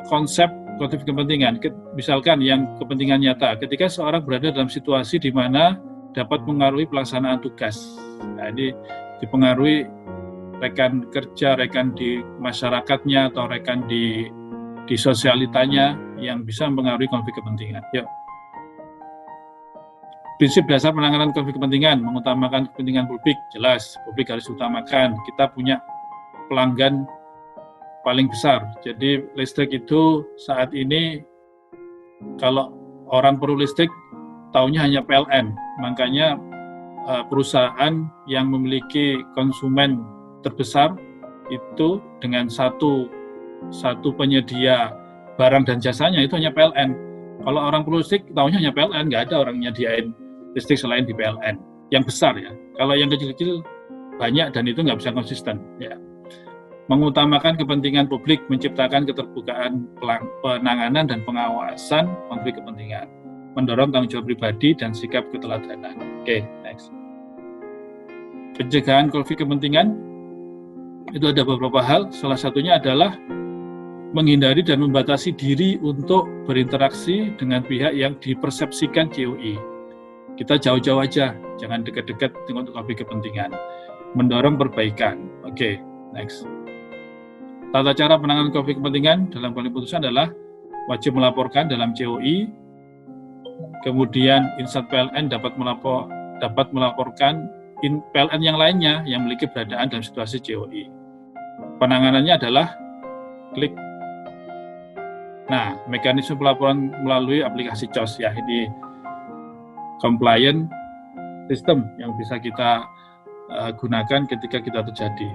konsep konflik kepentingan. Misalkan yang kepentingan nyata, ketika seorang berada dalam situasi di mana dapat mengaruhi pelaksanaan tugas. Nah, ini dipengaruhi rekan kerja, rekan di masyarakatnya, atau rekan di sosialitanya yang bisa mempengaruhi konflik kepentingan. Yuk. Prinsip dasar penanganan konflik kepentingan, mengutamakan kepentingan publik, jelas, publik harus utamakan. Kita punya pelanggan paling besar. Jadi listrik itu saat ini, kalau orang perlu listrik, taunya hanya PLN. Makanya perusahaan yang memiliki konsumen terbesar itu dengan satu penyedia barang dan jasanya itu hanya PLN. Kalau orang perlu listrik, tahunya hanya PLN, nggak ada orang nyediain listrik selain di PLN. Yang besar ya. Kalau yang kecil-kecil banyak dan itu nggak bisa konsisten. Ya. Mengutamakan kepentingan publik, menciptakan keterbukaan penanganan dan pengawasan konflik kepentingan, mendorong tanggung jawab pribadi dan sikap keteladanan. Oke, next. Pencegahan konflik kepentingan itu ada beberapa hal. Salah satunya adalah menghindari dan membatasi diri untuk berinteraksi dengan pihak yang dipersepsikan COI. Kita jauh-jauh aja, jangan dekat-dekat dengan konflik kepentingan. Mendorong perbaikan. Oke, next. Tata cara penanganan konflik kepentingan dalam putusan adalah wajib melaporkan dalam COI. Kemudian instansi PLN dapat melaporkan PLN yang lainnya yang memiliki keberadaan dalam situasi COI. Penanganannya adalah klik. Nah, mekanisme pelaporan melalui aplikasi COS ya, ini compliant system yang bisa kita gunakan ketika kita terjadi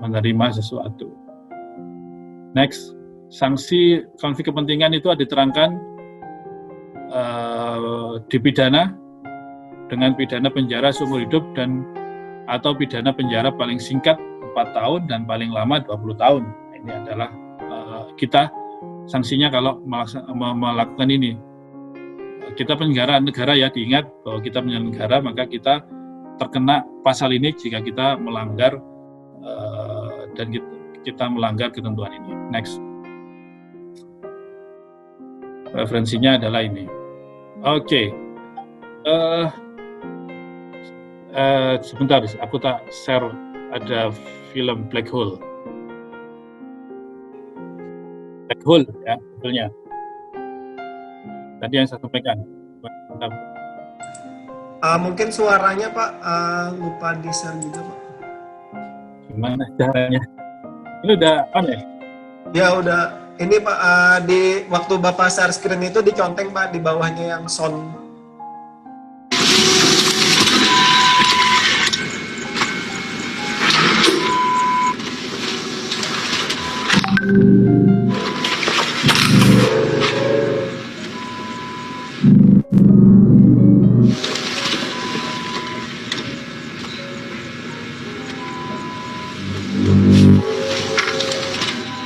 menerima sesuatu. Next, sanksi konflik kepentingan itu diterangkan dipidana dengan pidana penjara seumur hidup dan atau pidana penjara paling singkat 4 tahun dan paling lama 20 tahun. Ini adalah kita sanksinya kalau melakukan ini. Kita penyelenggara negara ya, diingat bahwa kita penyelenggara, maka kita terkena pasal ini jika kita melanggar dan kita melanggar ketentuan ini. Next. Referensinya adalah ini. Oke. Sebentar, aku tak share, ada film Black Hole. Black Hole ya, sebetulnya. Tadi yang saya sampaikan. Mungkin suaranya Pak lupa di-share juga Pak. Gimana caranya? Ini udah on ya? Ya udah. Ini Pak, di waktu Bapak share screen itu diconteng Pak, di bawahnya yang sound.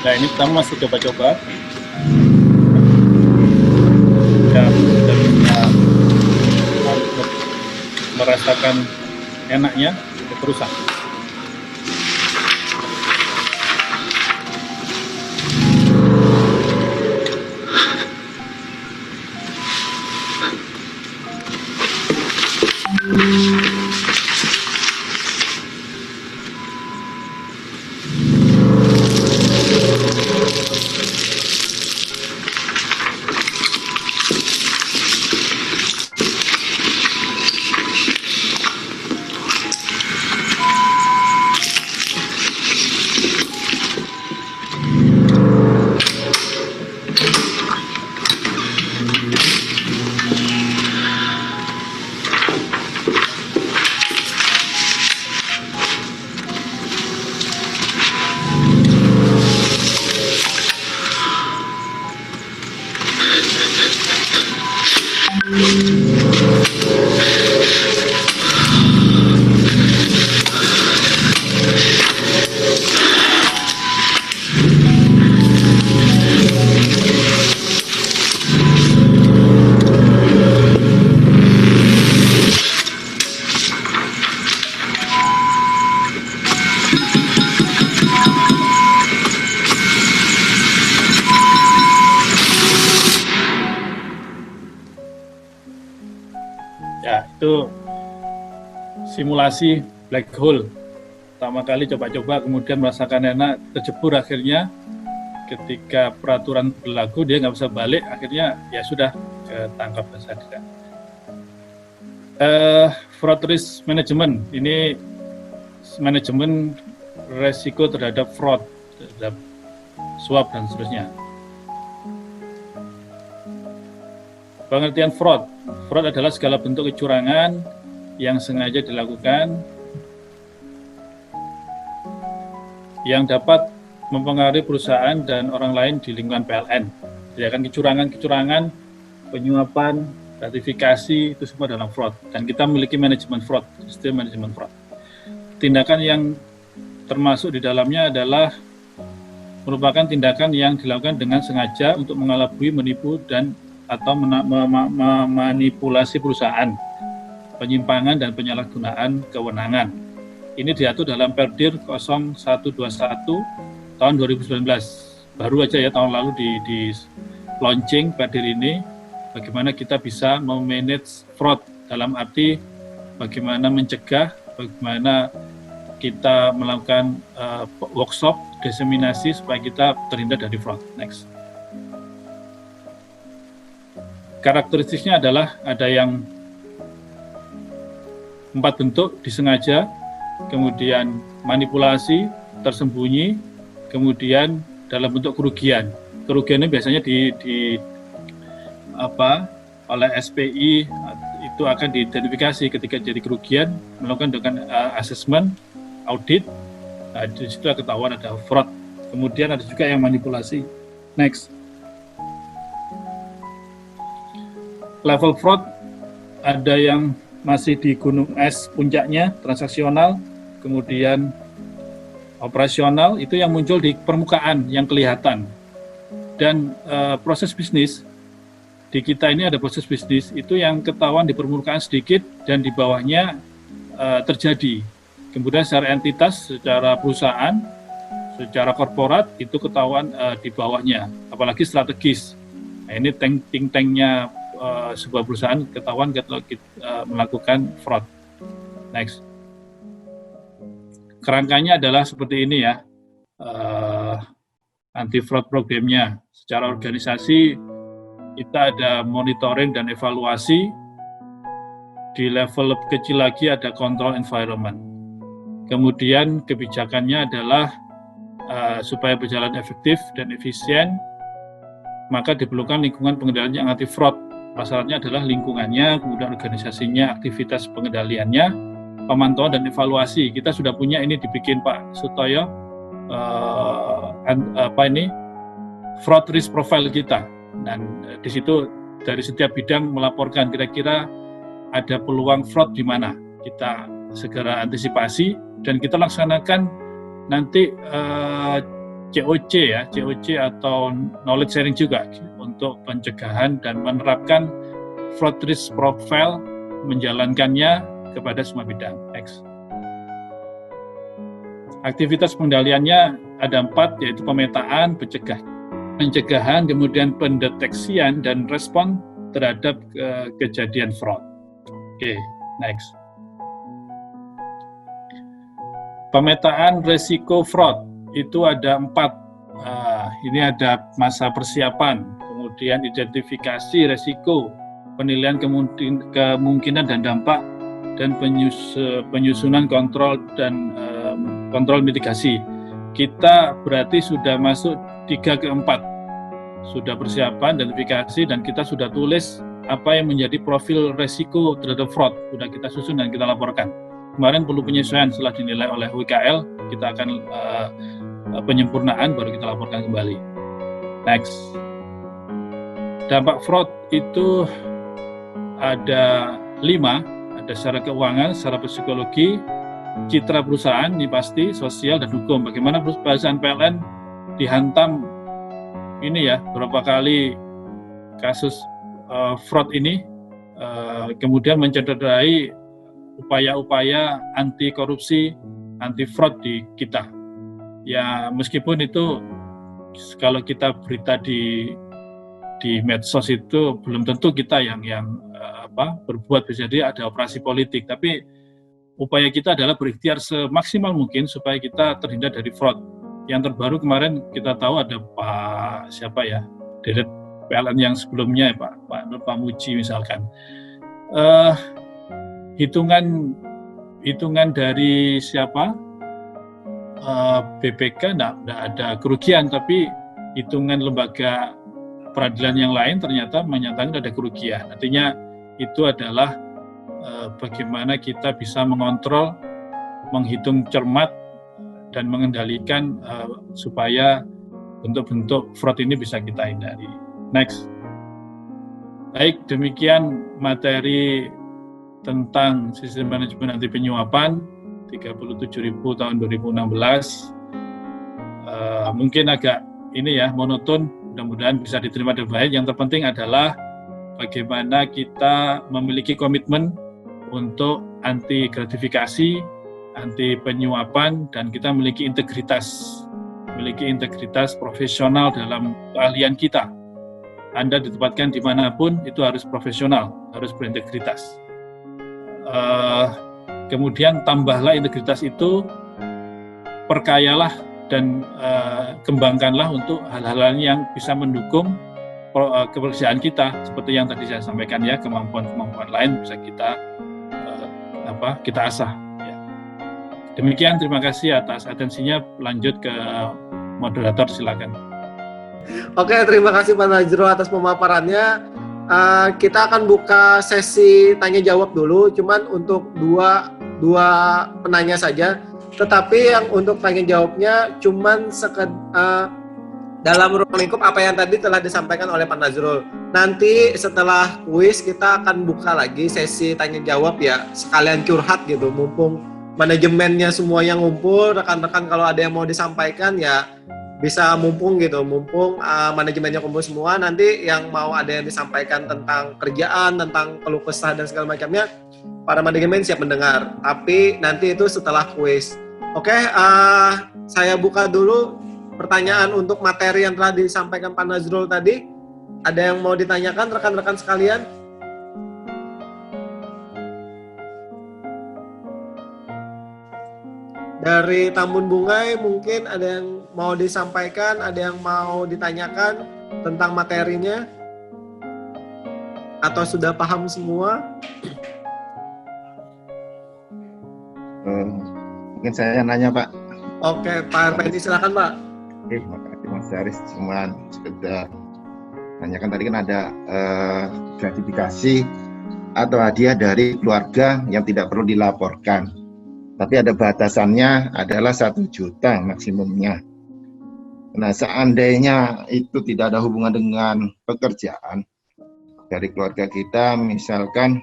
Nah, ini kita masih coba-coba. Kita bisa merasakan enaknya terusan. Itu simulasi black hole. Pertama kali coba-coba, kemudian merasakan enak, terjebur akhirnya. Ketika peraturan berlaku, dia nggak bisa balik, akhirnya ya sudah ketangkap dan sadar. Fraud risk management, ini manajemen resiko terhadap fraud, terhadap suap dan seterusnya. Pengertian fraud. Fraud adalah segala bentuk kecurangan yang sengaja dilakukan yang dapat mempengaruhi perusahaan dan orang lain di lingkungan PLN. Jadi akan kecurangan-kecurangan, penyuapan, gratifikasi, itu semua dalam fraud. Dan kita memiliki manajemen fraud, sistem manajemen fraud. Tindakan yang termasuk di dalamnya adalah merupakan tindakan yang dilakukan dengan sengaja untuk mengelabui, menipu, dan atau memanipulasi perusahaan, penyimpangan dan penyalahgunaan kewenangan. Ini diatur dalam Perdir 0121 tahun 2019. Baru aja ya, tahun lalu di launching Perdir ini, bagaimana kita bisa memanage fraud, dalam arti bagaimana mencegah, bagaimana kita melakukan workshop, diseminasi supaya kita terhindar dari fraud. Next. Karakteristiknya adalah ada yang 4 bentuk: disengaja, kemudian manipulasi, tersembunyi, kemudian dalam bentuk kerugian. Kerugian ini biasanya oleh SPI itu akan diidentifikasi ketika jadi kerugian, melakukan dengan assessment, audit. Nah, di situ ketahuan ada fraud Kemudian ada juga yang manipulasi. Next. Level fraud ada yang masih di gunung es puncaknya, transaksional, kemudian operasional, itu yang muncul di permukaan yang kelihatan. Dan proses bisnis, di kita ini ada proses bisnis, itu yang ketahuan di permukaan sedikit dan di bawahnya terjadi. Kemudian secara entitas, secara perusahaan, secara korporat, itu ketahuan di bawahnya, apalagi strategis. Nah, ini think-tanknya sebuah perusahaan ketahuan kalau kita melakukan fraud. Next. Kerangkanya adalah seperti ini ya, anti-fraud programnya. Secara organisasi, kita ada monitoring dan evaluasi. Di level lebih kecil lagi ada control environment. Kemudian kebijakannya adalah supaya berjalan efektif dan efisien, maka diperlukan lingkungan pengendalian yang anti-fraud. Masalahnya adalah lingkungannya, kemudian organisasinya, aktivitas pengendaliannya, pemantauan dan evaluasi. Kita sudah punya ini dibikin Pak Sutoyo, fraud risk profile kita. Dan di situ dari setiap bidang melaporkan kira-kira ada peluang fraud di mana. Kita segera antisipasi dan kita laksanakan nanti COC ya, COC atau knowledge sharing juga untuk pencegahan dan menerapkan fraud risk profile, menjalankannya kepada semua bidang. Next. Aktivitas pengendaliannya ada 4, yaitu pemetaan, pencegahan, kemudian pendeteksian dan respon terhadap kejadian fraud. Oke, next. Pemetaan resiko fraud itu ada 4. Ini ada masa persiapan, kemudian identifikasi resiko, penilaian kemungkinan dan dampak, dan penyusunan kontrol dan kontrol mitigasi. Kita berarti sudah masuk 3 ke 4. Sudah persiapan, identifikasi, dan kita sudah tulis apa yang menjadi profil resiko terhadap fraud. Sudah kita susun dan kita laporkan. Kemarin perlu penyesuaian setelah dinilai oleh WKL, kita akan penyempurnaan baru kita laporkan kembali. Next. Dampak fraud itu ada 5, ada secara keuangan, secara psikologi, citra perusahaan, ini pasti, sosial dan hukum. Bagaimana perusahaan PLN dihantam ini ya, berapa kali kasus fraud ini, kemudian mencederai upaya-upaya anti korupsi, anti fraud di kita. Ya meskipun itu kalau kita berita di medsos itu belum tentu kita yang berbuat, bisa jadi ada operasi politik, tapi upaya kita adalah berikhtiar semaksimal mungkin supaya kita terhindar dari fraud. Yang terbaru kemarin kita tahu ada Pak siapa ya, Dirut PLN yang sebelumnya ya, Pak Muji misalkan. Hitungan dari siapa? BPK enggak ada kerugian, tapi hitungan lembaga peradilan yang lain ternyata menyatakan ada kerugian. Artinya itu adalah bagaimana kita bisa mengontrol, menghitung cermat, dan mengendalikan supaya bentuk-bentuk fraud ini bisa kita hindari. Next. Baik, demikian materi tentang sistem manajemen anti penyuapan 37.000 tahun 2016. Mungkin agak ini ya, monoton, mudah-mudahan bisa diterima dengan baik. Yang terpenting adalah bagaimana kita memiliki komitmen untuk anti gratifikasi, anti penyuapan, dan kita memiliki integritas profesional dalam keahlian kita. Anda ditempatkan dimanapun itu harus profesional, harus berintegritas. Kemudian tambahlah integritas itu, perkayalah dan kembangkanlah untuk hal-hal yang bisa mendukung kepekerjaan kita, seperti yang tadi saya sampaikan ya, kemampuan-kemampuan lain bisa kita asah. Ya. Demikian, terima kasih atas atensinya. Lanjut ke moderator, silakan. Oke, terima kasih Pak Najro atas pemaparannya. Kita akan buka sesi tanya jawab dulu, cuman untuk dua penanya saja. tetapi yang untuk tanya jawabnya cuman dalam ruang lingkup apa yang tadi telah disampaikan oleh Pak Nazrul. Nanti setelah kuis kita akan buka lagi sesi tanya jawab ya, sekalian curhat gitu, mumpung manajemennya semua yang ngumpul, rekan-rekan kalau ada yang mau disampaikan ya bisa mumpung gitu, mumpung manajemennya kumpul semua, nanti yang mau ada yang disampaikan tentang kerjaan, tentang keluh kesah dan segala macamnya, para manajemen siap mendengar, tapi nanti itu setelah kuis. Oke, saya buka dulu pertanyaan untuk materi yang telah disampaikan Pak Nazrul tadi. Ada yang mau ditanyakan rekan-rekan sekalian? Dari Tambun Bungai mungkin ada yang mau disampaikan, ada yang mau ditanyakan tentang materinya? Atau sudah paham semua? Mungkin saya nanya, Pak. Oke, Pak Arpendi silakan, Pak. Oke, makasih Mas Haris. Cuman sekedar tanyakan tadi kan ada gratifikasi atau hadiah dari keluarga yang tidak perlu dilaporkan. Tapi ada batasannya adalah 1 juta maksimumnya. Nah, seandainya itu tidak ada hubungan dengan pekerjaan dari keluarga kita, misalkan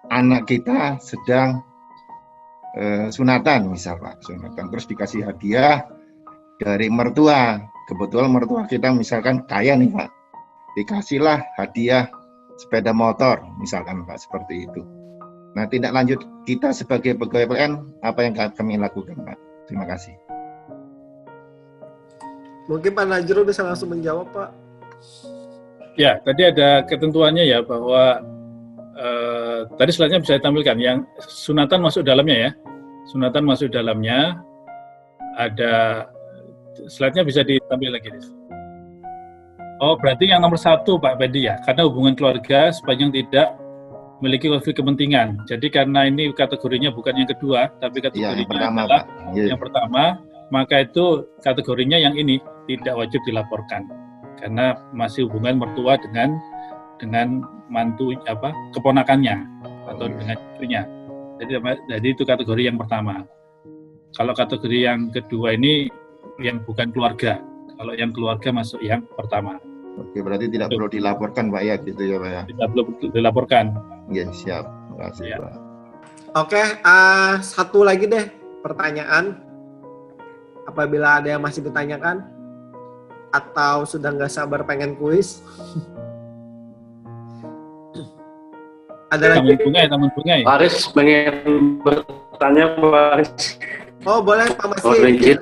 anak kita sedang sunatan misal Pak, sunatan terus dikasih hadiah dari mertua. Kebetulan mertua kita misalkan kaya nih Pak, dikasihlah hadiah sepeda motor misalkan Pak, seperti itu. Nah, tindak lanjut kita sebagai pegawai PLN apa yang kami lakukan Pak? Terima kasih. Mungkin Pak Nazrul bisa langsung menjawab Pak. Ya, tadi ada ketentuannya ya bahwa tadi slide-nya bisa ditampilkan, yang sunatan masuk dalamnya ya. Sunatan masuk dalamnya, ada slide-nya bisa ditampil lagi. Oh, berarti yang nomor 1 Pak Pendi ya, karena hubungan keluarga sepanjang tidak memiliki konflik kepentingan. Jadi karena ini kategorinya bukan yang kedua, tapi kategorinya yang pertama, adalah Pak. Yang pertama, maka itu kategorinya yang ini tidak wajib dilaporkan karena masih hubungan mertua dengan mantu keponakannya atau dengan cucunya. Jadi itu kategori yang pertama. Kalau kategori yang kedua ini yang bukan keluarga. Kalau yang keluarga masuk yang pertama. Oke, berarti tidak perlu dilaporkan Pak ya, gitu ya Pak ya. Tidak perlu dilaporkan. Ya, siap. Terima kasih Ya. Pak. Oke, satu lagi deh pertanyaan. Apabila ada yang masih ditanyakan atau sudah nggak sabar pengen kuis. Ada lagi? Taman Bungai. Pak Aris pengen bertanya, Pak Aris. Oh, boleh Pak Masli.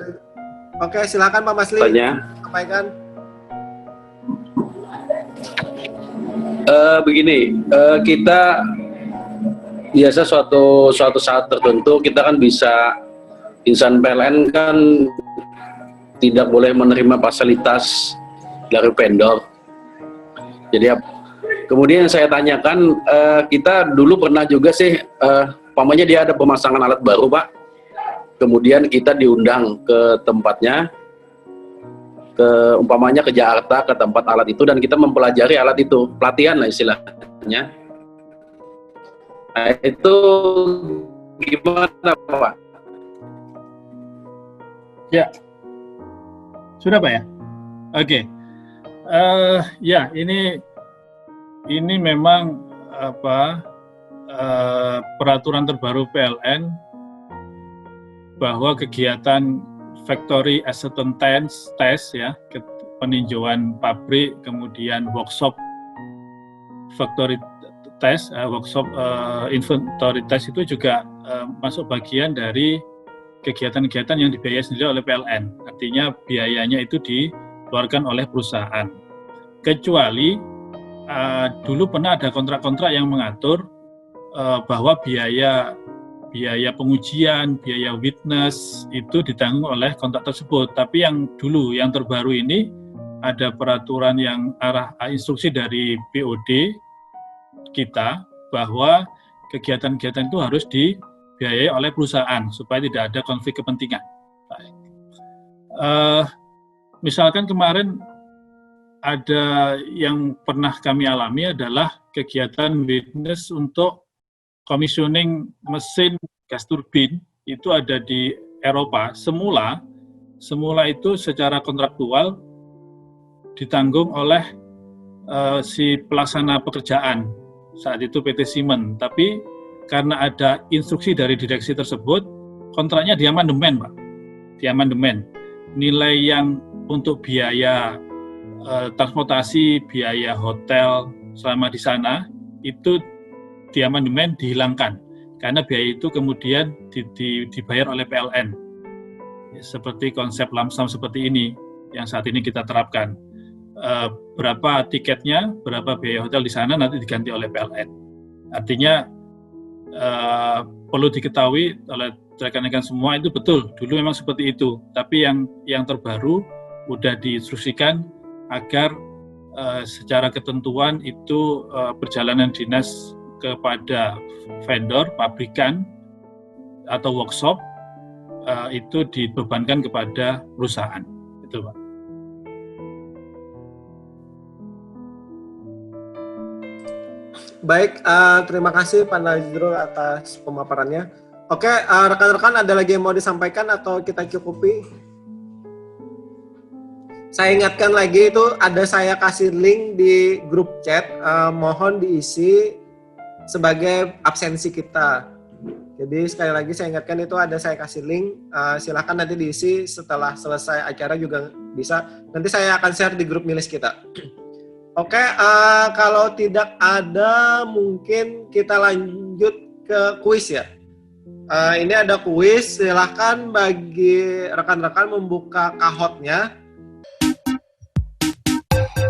Oke, silakan Pak Masli. Sampaikan. Begini, kita biasa suatu saat tertentu kita kan bisa, insan PLN kan tidak boleh menerima fasilitas dari vendor. Jadi kemudian saya tanyakan, kita dulu pernah juga sih, umpamanya dia ada pemasangan alat baru Pak, kemudian kita diundang ke tempatnya, umpamanya ke Jakarta, ke tempat alat itu, dan kita mempelajari alat itu, pelatihan lah istilahnya. Nah, itu gimana Pak? Ya, sudah Pak ya? Oke. Ya, ini memang peraturan terbaru PLN bahwa kegiatan factory acceptance test ya, peninjauan pabrik, kemudian workshop factory test, workshop inventory test itu juga masuk bagian dari kegiatan-kegiatan yang dibiayai sendiri oleh PLN. Artinya biayanya itu dikeluarkan oleh perusahaan. Kecuali dulu pernah ada kontrak-kontrak yang mengatur bahwa biaya pengujian, biaya witness itu ditanggung oleh kontrak tersebut. Tapi yang dulu, yang terbaru ini ada peraturan yang instruksi dari BOD kita bahwa kegiatan-kegiatan itu harus dibiayai oleh perusahaan supaya tidak ada konflik kepentingan. Misalkan kemarin ada yang pernah kami alami adalah kegiatan witness untuk commissioning mesin gas turbin itu ada di Eropa. Semula itu secara kontraktual ditanggung oleh si pelaksana pekerjaan, saat itu PT Siemens. Tapi karena ada instruksi dari direksi tersebut, kontraknya diamandemen, Pak. Diamandemen. Nilai yang untuk biaya transportasi, biaya hotel selama di sana, itu diamandemen, dihilangkan. Karena biaya itu kemudian dibayar oleh PLN. Seperti konsep lump sum seperti ini, yang saat ini kita terapkan. Berapa tiketnya, berapa biaya hotel di sana nanti diganti oleh PLN. Artinya perlu diketahui oleh rekan-rekan semua, itu betul. Dulu memang seperti itu. Tapi yang terbaru sudah diinstruksikan agar secara ketentuan itu perjalanan dinas kepada vendor, pabrikan atau workshop itu dibebankan kepada perusahaan. Itu, Pak. Baik, terima kasih Pak Nazrul atas pemaparannya. Oke, rekan-rekan ada lagi yang mau disampaikan atau kita cukupi? Saya ingatkan lagi, itu ada saya kasih link di grup chat, mohon diisi sebagai absensi kita. Jadi sekali lagi saya ingatkan, itu ada saya kasih link, silahkan nanti diisi setelah selesai acara juga bisa. Nanti saya akan share di grup milis kita. Oke, kalau tidak ada, mungkin kita lanjut ke kuis ya. Ini ada kuis, silahkan bagi rekan-rekan membuka kahotnya.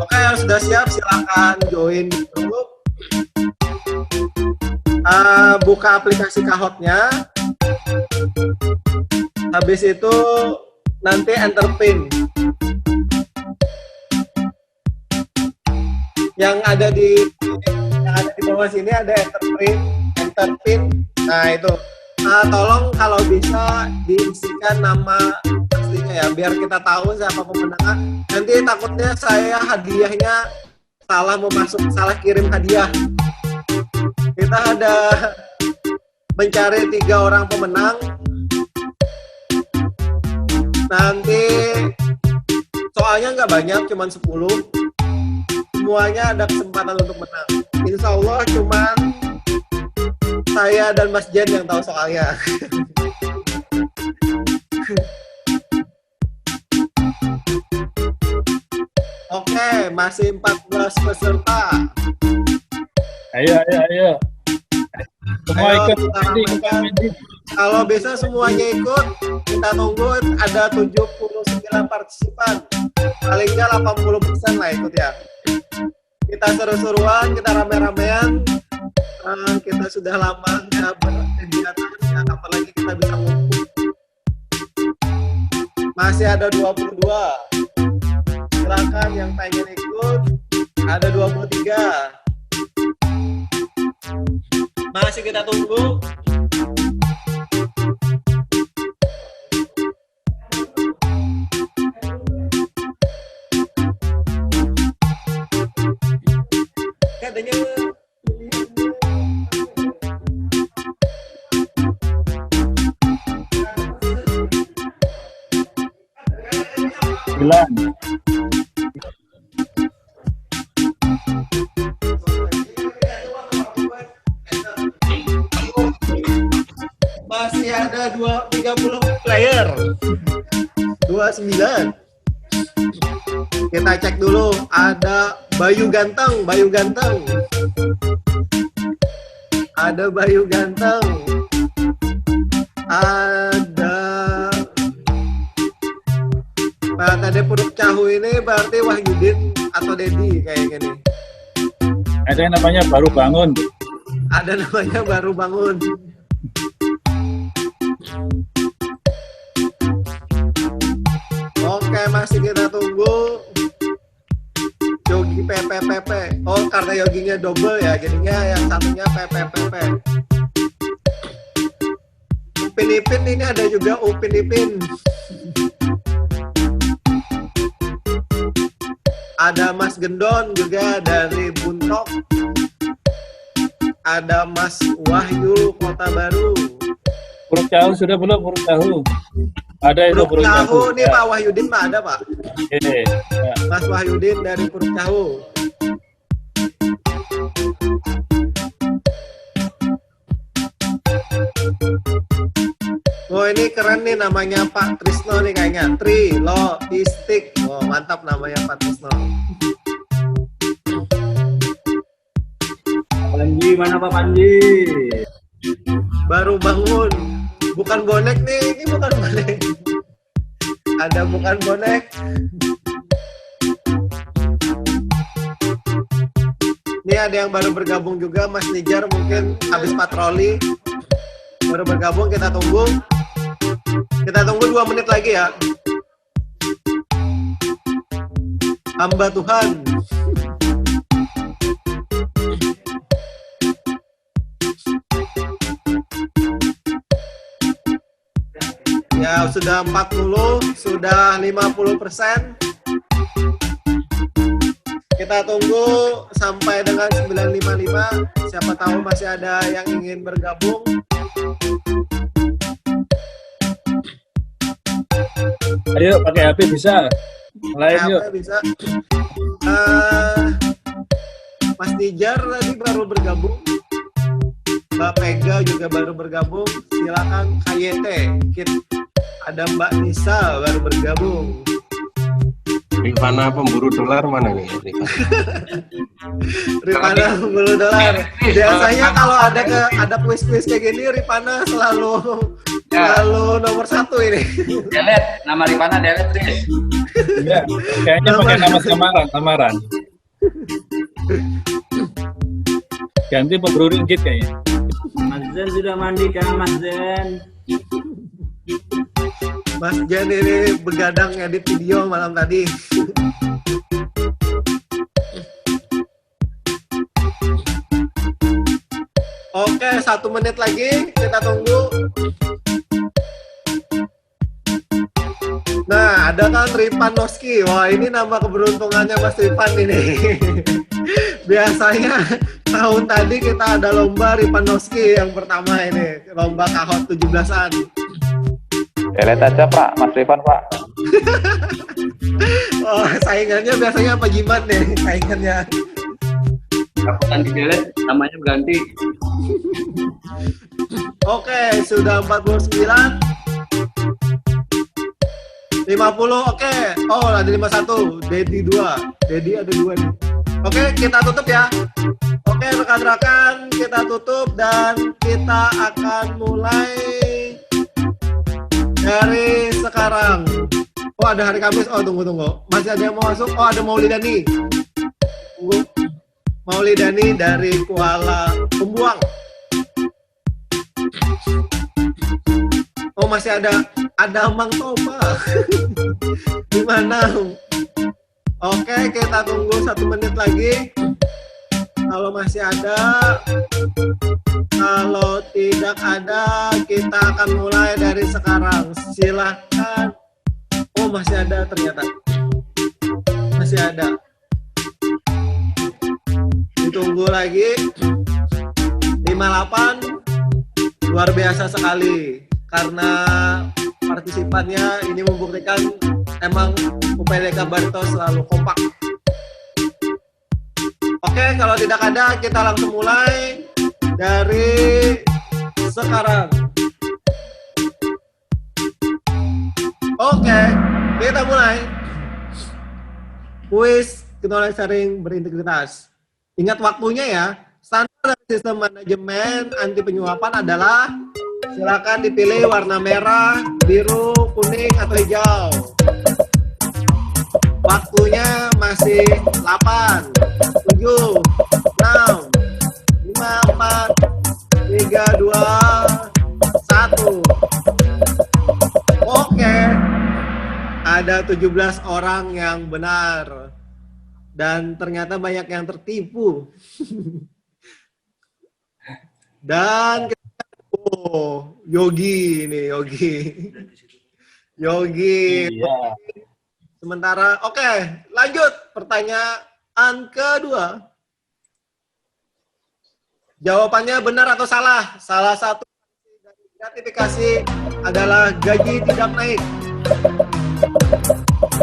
Oke, yang sudah siap silahkan join di grup. Buka aplikasi kahotnya. Habis itu nanti enter pin. Yang ada di bawah sini ada enter pin. Nah itu, tolong kalau bisa diisikan nama aslinya ya, biar kita tahu siapa pemenangnya. Nanti takutnya saya hadiahnya salah kirim hadiah. Kita ada mencari 3 orang pemenang. Nanti soalnya nggak banyak, cuma 10. Semuanya ada kesempatan untuk menang. Insya Allah cuman saya dan Mas Jen yang tahu soalnya. Oke, masih 14 peserta. Ayo. Semua ikut. Kalau bisa semuanya ikut, kita tunggu ada 79 partisipan. Paling nggak 80% lah ikut ya. Kita seru-seruan, kita rame-ramean. Kita sudah lama nggak berkegiatan, ya, apalagi kita bisa ngumpul. Masih ada 22. Silakan yang pengen ikut. Ada 23. Masih kita tunggu. Katanya 9. Masih ada 30 player. 29. Kita cek dulu, ada Bayu Ganteng. Ada Bayu Ganteng. Ada tadi Puruk Cahu ini berarti Wahyudin atau Dedi kayak gini. Ada yang namanya baru bangun. Ada namanya baru bangun. Oke, masih kita tunggu. Yogi PPPP. Oh, karena Yoginya double ya, jadinya yang satunya PPPP. Upin Ipin ini ada juga Upin Ipin. Ada Mas Gendon juga dari Buntok. ada Mas Wahyu Kota Baru. Puruk Tahu sudah belum? Puruk Tahu. Ada itu Puruk Puruk Tahu. Tahu nih Pak Wahyudin Pak ada Pak. Oke. Ya. Mas Wahyudin dari Puruk Tahu. Oh ini keren nih namanya Pak Trisno nih kayaknya. Trilogistik. Oh mantap namanya Pak Trisno. Panji, mana Pak Panji? Baru bangun. Bukan bonek nih, ini bukan bonek. Ada bukan bonek. Ini ada yang baru bergabung juga, Mas Nijar mungkin habis patroli. Baru bergabung, kita tunggu. Kita tunggu 2 menit lagi ya. Hamba Tuhan. Ya, sudah 40, sudah 50%. Kita tunggu sampai dengan 9.55. Siapa tahu masih ada yang ingin bergabung. Ayo pakai HP bisa. Lain yuk. Bisa. Mas Nijar tadi baru bergabung. Mbak Pega juga baru bergabung. Silakan KYT. Ada Mbak Nisa baru bergabung. Rifana pemburu dolar mana nih? Rifana pemburu dolar. Biasanya kalau ada kuis-kuis kayak gini, Rifana selalu nomor 1 ini. Delete, nama Rifana delete deh. Iya, kayaknya pakai nama samaran. Ganti pemburu ringgit kayaknya. Mas Zen sudah mandi kan Mas Zen? Mas Jen ini begadang edit video malam tadi. Oke, 1 menit lagi kita tunggu. Nah, ada kan Ripanoski. Wah, ini nama keberuntungannya Mas Ripan ini. Biasanya tahun tadi kita ada lomba Ripanoski yang pertama ini, lomba kahot 17-an. Delete aja Pak, Mas Rifan Pak. Oh, saingannya biasanya Pak Jiman deh, saingannya. Bukan di delete, namanya ganti. Oke, sudah 49. 50, oke. Oh, ada 51. Dedi 2. Dedi ada 2 nih. Oke, kita tutup ya. Oke, rekan-rekan, kita tutup dan kita akan mulai dari sekarang. Oh, ada hari Kamis. Oh, tunggu. Masih ada yang mau masuk? Oh, ada Maulidani. Tunggu. Maulidani dari Kuala Pembuang. Oh, masih ada Mang Toba. Gimana? Oke, kita tunggu 1 menit lagi. Kalau masih ada, kalau tidak ada, kita akan mulai dari sekarang. Silahkan. Oh, masih ada ternyata. Masih ada. Ditunggu lagi. 58. Luar biasa sekali. Karena partisipannya ini membuktikan emang UPDK Barito selalu kompak. Oke, kalau tidak ada, kita langsung mulai dari sekarang. Oke, kita mulai. Kuis knowledge sharing berintegritas. Ingat waktunya ya. Standar sistem manajemen anti penyuapan adalah silakan dipilih warna merah, biru, kuning, atau hijau. Waktunya masih 8, 7, 6, 5, 4, 3, 2, 1. Oke. Ada 17 orang yang benar. Dan ternyata banyak yang tertipu. Dan Yogi ini, Yogi. Iya. Sementara, oke, lanjut pertanyaan kedua. Jawabannya benar atau salah? Salah satu dari gratifikasi adalah gaji tidak naik.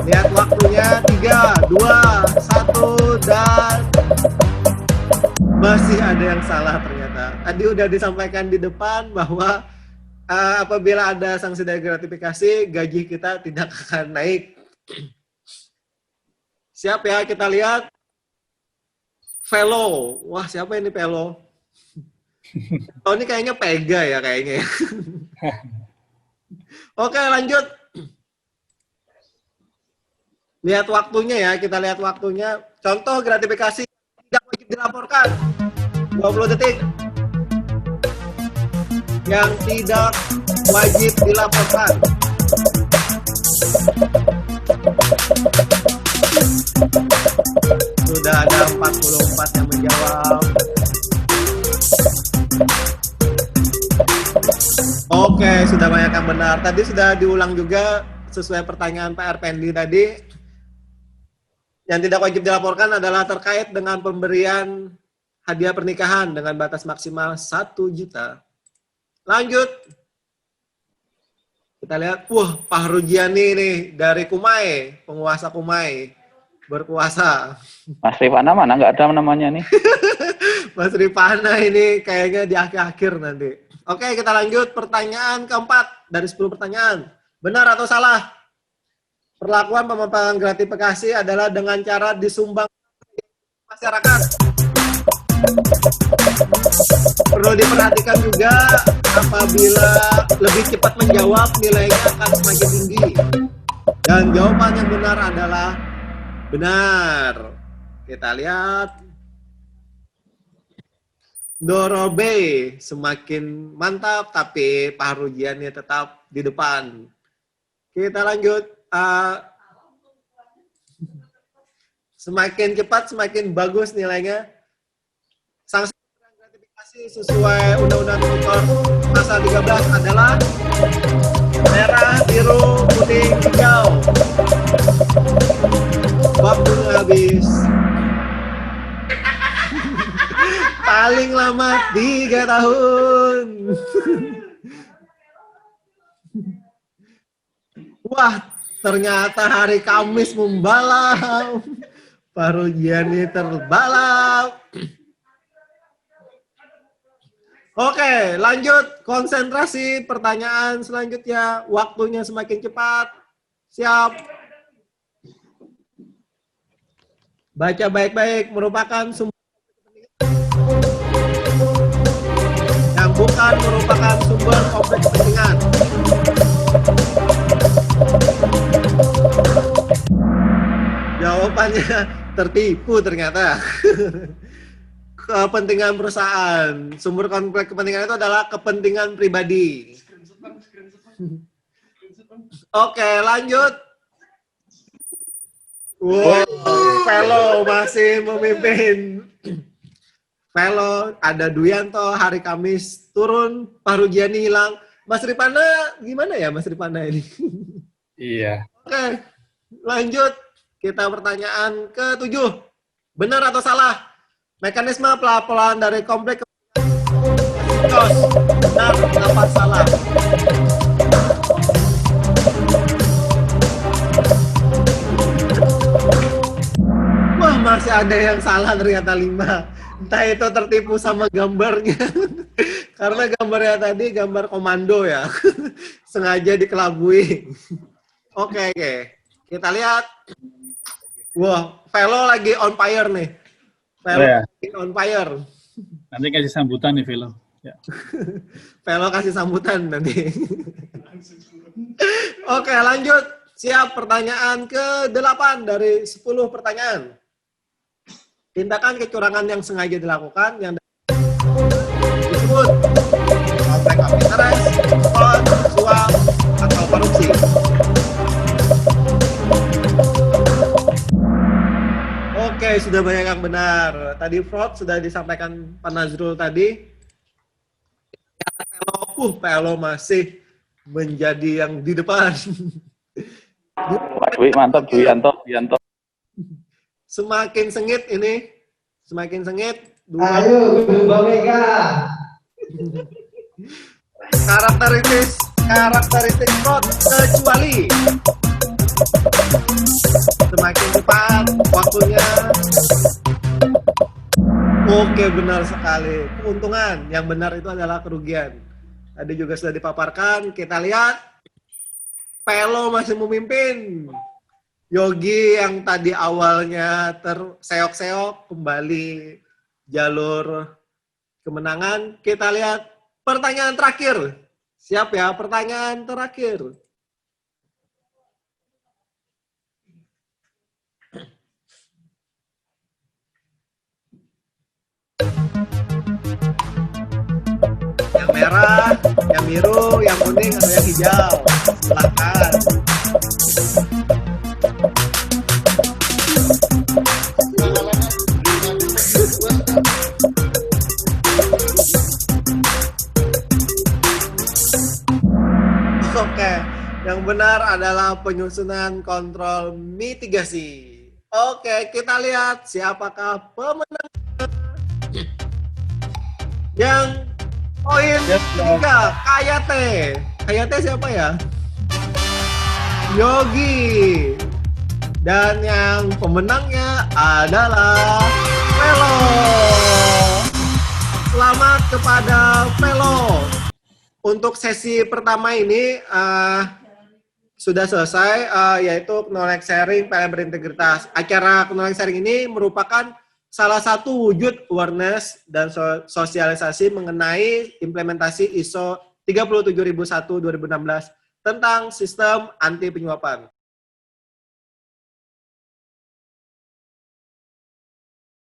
Lihat waktunya, 3, 2, 1, dan masih ada yang salah ternyata. Tadi udah disampaikan di depan bahwa apabila ada sanksi dari gratifikasi, gaji kita tidak akan naik. Siap ya, kita lihat. Velo. Wah, siapa ini Velo? Oh, ini kayaknya Pega ya kayaknya. Oke, lanjut. Lihat waktunya ya, kita lihat waktunya. Contoh gratifikasi tidak wajib dilaporkan. 20 detik. Yang tidak wajib dilaporkan. Sudah ada 44 yang menjawab. Oke, sudah banyak yang benar. Tadi sudah diulang juga sesuai pertanyaan Pak Arpendi tadi. Yang tidak wajib dilaporkan adalah terkait dengan pemberian hadiah pernikahan dengan batas maksimal 1 juta. Lanjut. Kita lihat, wah, Pak Rujiani nih dari Kumai, penguasa Kumai, berkuasa. Mas Rifana mana? Nggak ada namanya nih. Mas Rifana ini kayaknya di akhir-akhir nanti. Oke, kita lanjut pertanyaan keempat dari 10 pertanyaan. Benar atau salah? Perlakuan pemaparan gratifikasi adalah dengan cara disumbang masyarakat. Perlu diperhatikan juga apabila lebih cepat menjawab, nilainya akan semakin tinggi. Dan jawaban yang benar adalah benar. Kita lihat. Dorobe semakin mantap, tapi Pak Rujiani tetap di depan. Kita lanjut. Semakin cepat, semakin bagus nilainya. Sanksi gratifikasi sesuai Undang-Undang Tipikor pasal 13 adalah merah, biru, putih, hijau. Waktunya habis. Paling lama 3 tahun. Wah, ternyata hari Kamis membalap. Pak Rujiani terbalap. Oke, lanjut. Konsentrasi pertanyaan selanjutnya. Waktunya semakin cepat. Siap. Baca baik-baik, merupakan sumber yang bukan merupakan sumber konflik kepentingan. Jawabannya tertipu ternyata. Kepentingan perusahaan. Sumber konflik kepentingan itu adalah kepentingan pribadi. Oke, lanjut. Wow, Velo masih memimpin. Velo, ada Duyanto, hari Kamis turun, Pak Rujiani hilang. Mas Ripana, gimana ya Mas Ripana ini? Iya. Oke, lanjut. Kita pertanyaan ke-7. Benar atau salah? Mekanisme pelaporan dari komplek benar apa salah? Wah, masih ada yang salah ternyata 5. Entah itu tertipu sama gambarnya. Karena gambarnya tadi gambar komando ya. Sengaja dikelabui. Oke. Kita lihat. Wah, Velo lagi on fire nih. Velo lagi on fire. Nanti kasih sambutan nih Velo. Ya. Velo kasih sambutan nanti. Oke, lanjut. Siap, pertanyaan ke-8 dari 10 pertanyaan. Tindakan kecurangan yang sengaja dilakukan yang disebut konflik of interest, fraud, suap, atau korupsi. Oke, sudah banyak yang benar. Tadi fraud sudah disampaikan Pak Nazrul tadi. Velo masih menjadi yang di depan. Pak Dwi, mantap, Duyanto. Semakin sengit ini, semakin sengit. Ayo, Guru Bamega. Karakteristik plot kecuali. Semakin cepat waktunya. Oke, benar sekali. Keuntungan, yang benar itu adalah kerugian. Tadi juga sudah dipaparkan, kita lihat. Pelo masih memimpin. Yogi yang tadi awalnya terseok-seok kembali jalur kemenangan. Kita lihat pertanyaan terakhir. Siap ya, pertanyaan terakhir. Yang merah, yang biru, yang kuning, atau yang hijau? Silakan. Oke, yang benar adalah penyusunan kontrol mitigasi. Oke, kita lihat siapakah pemenang. Yang poin ketiga, Kayate. Kayate siapa ya? Yogi. Dan yang pemenangnya adalah Velo. Selamat kepada Velo. Untuk sesi pertama ini sudah selesai, yaitu knowledge sharing PLN berintegritas. Acara knowledge sharing ini merupakan salah satu wujud awareness dan sosialisasi mengenai implementasi ISO 37001 2016 tentang sistem anti penyuapan.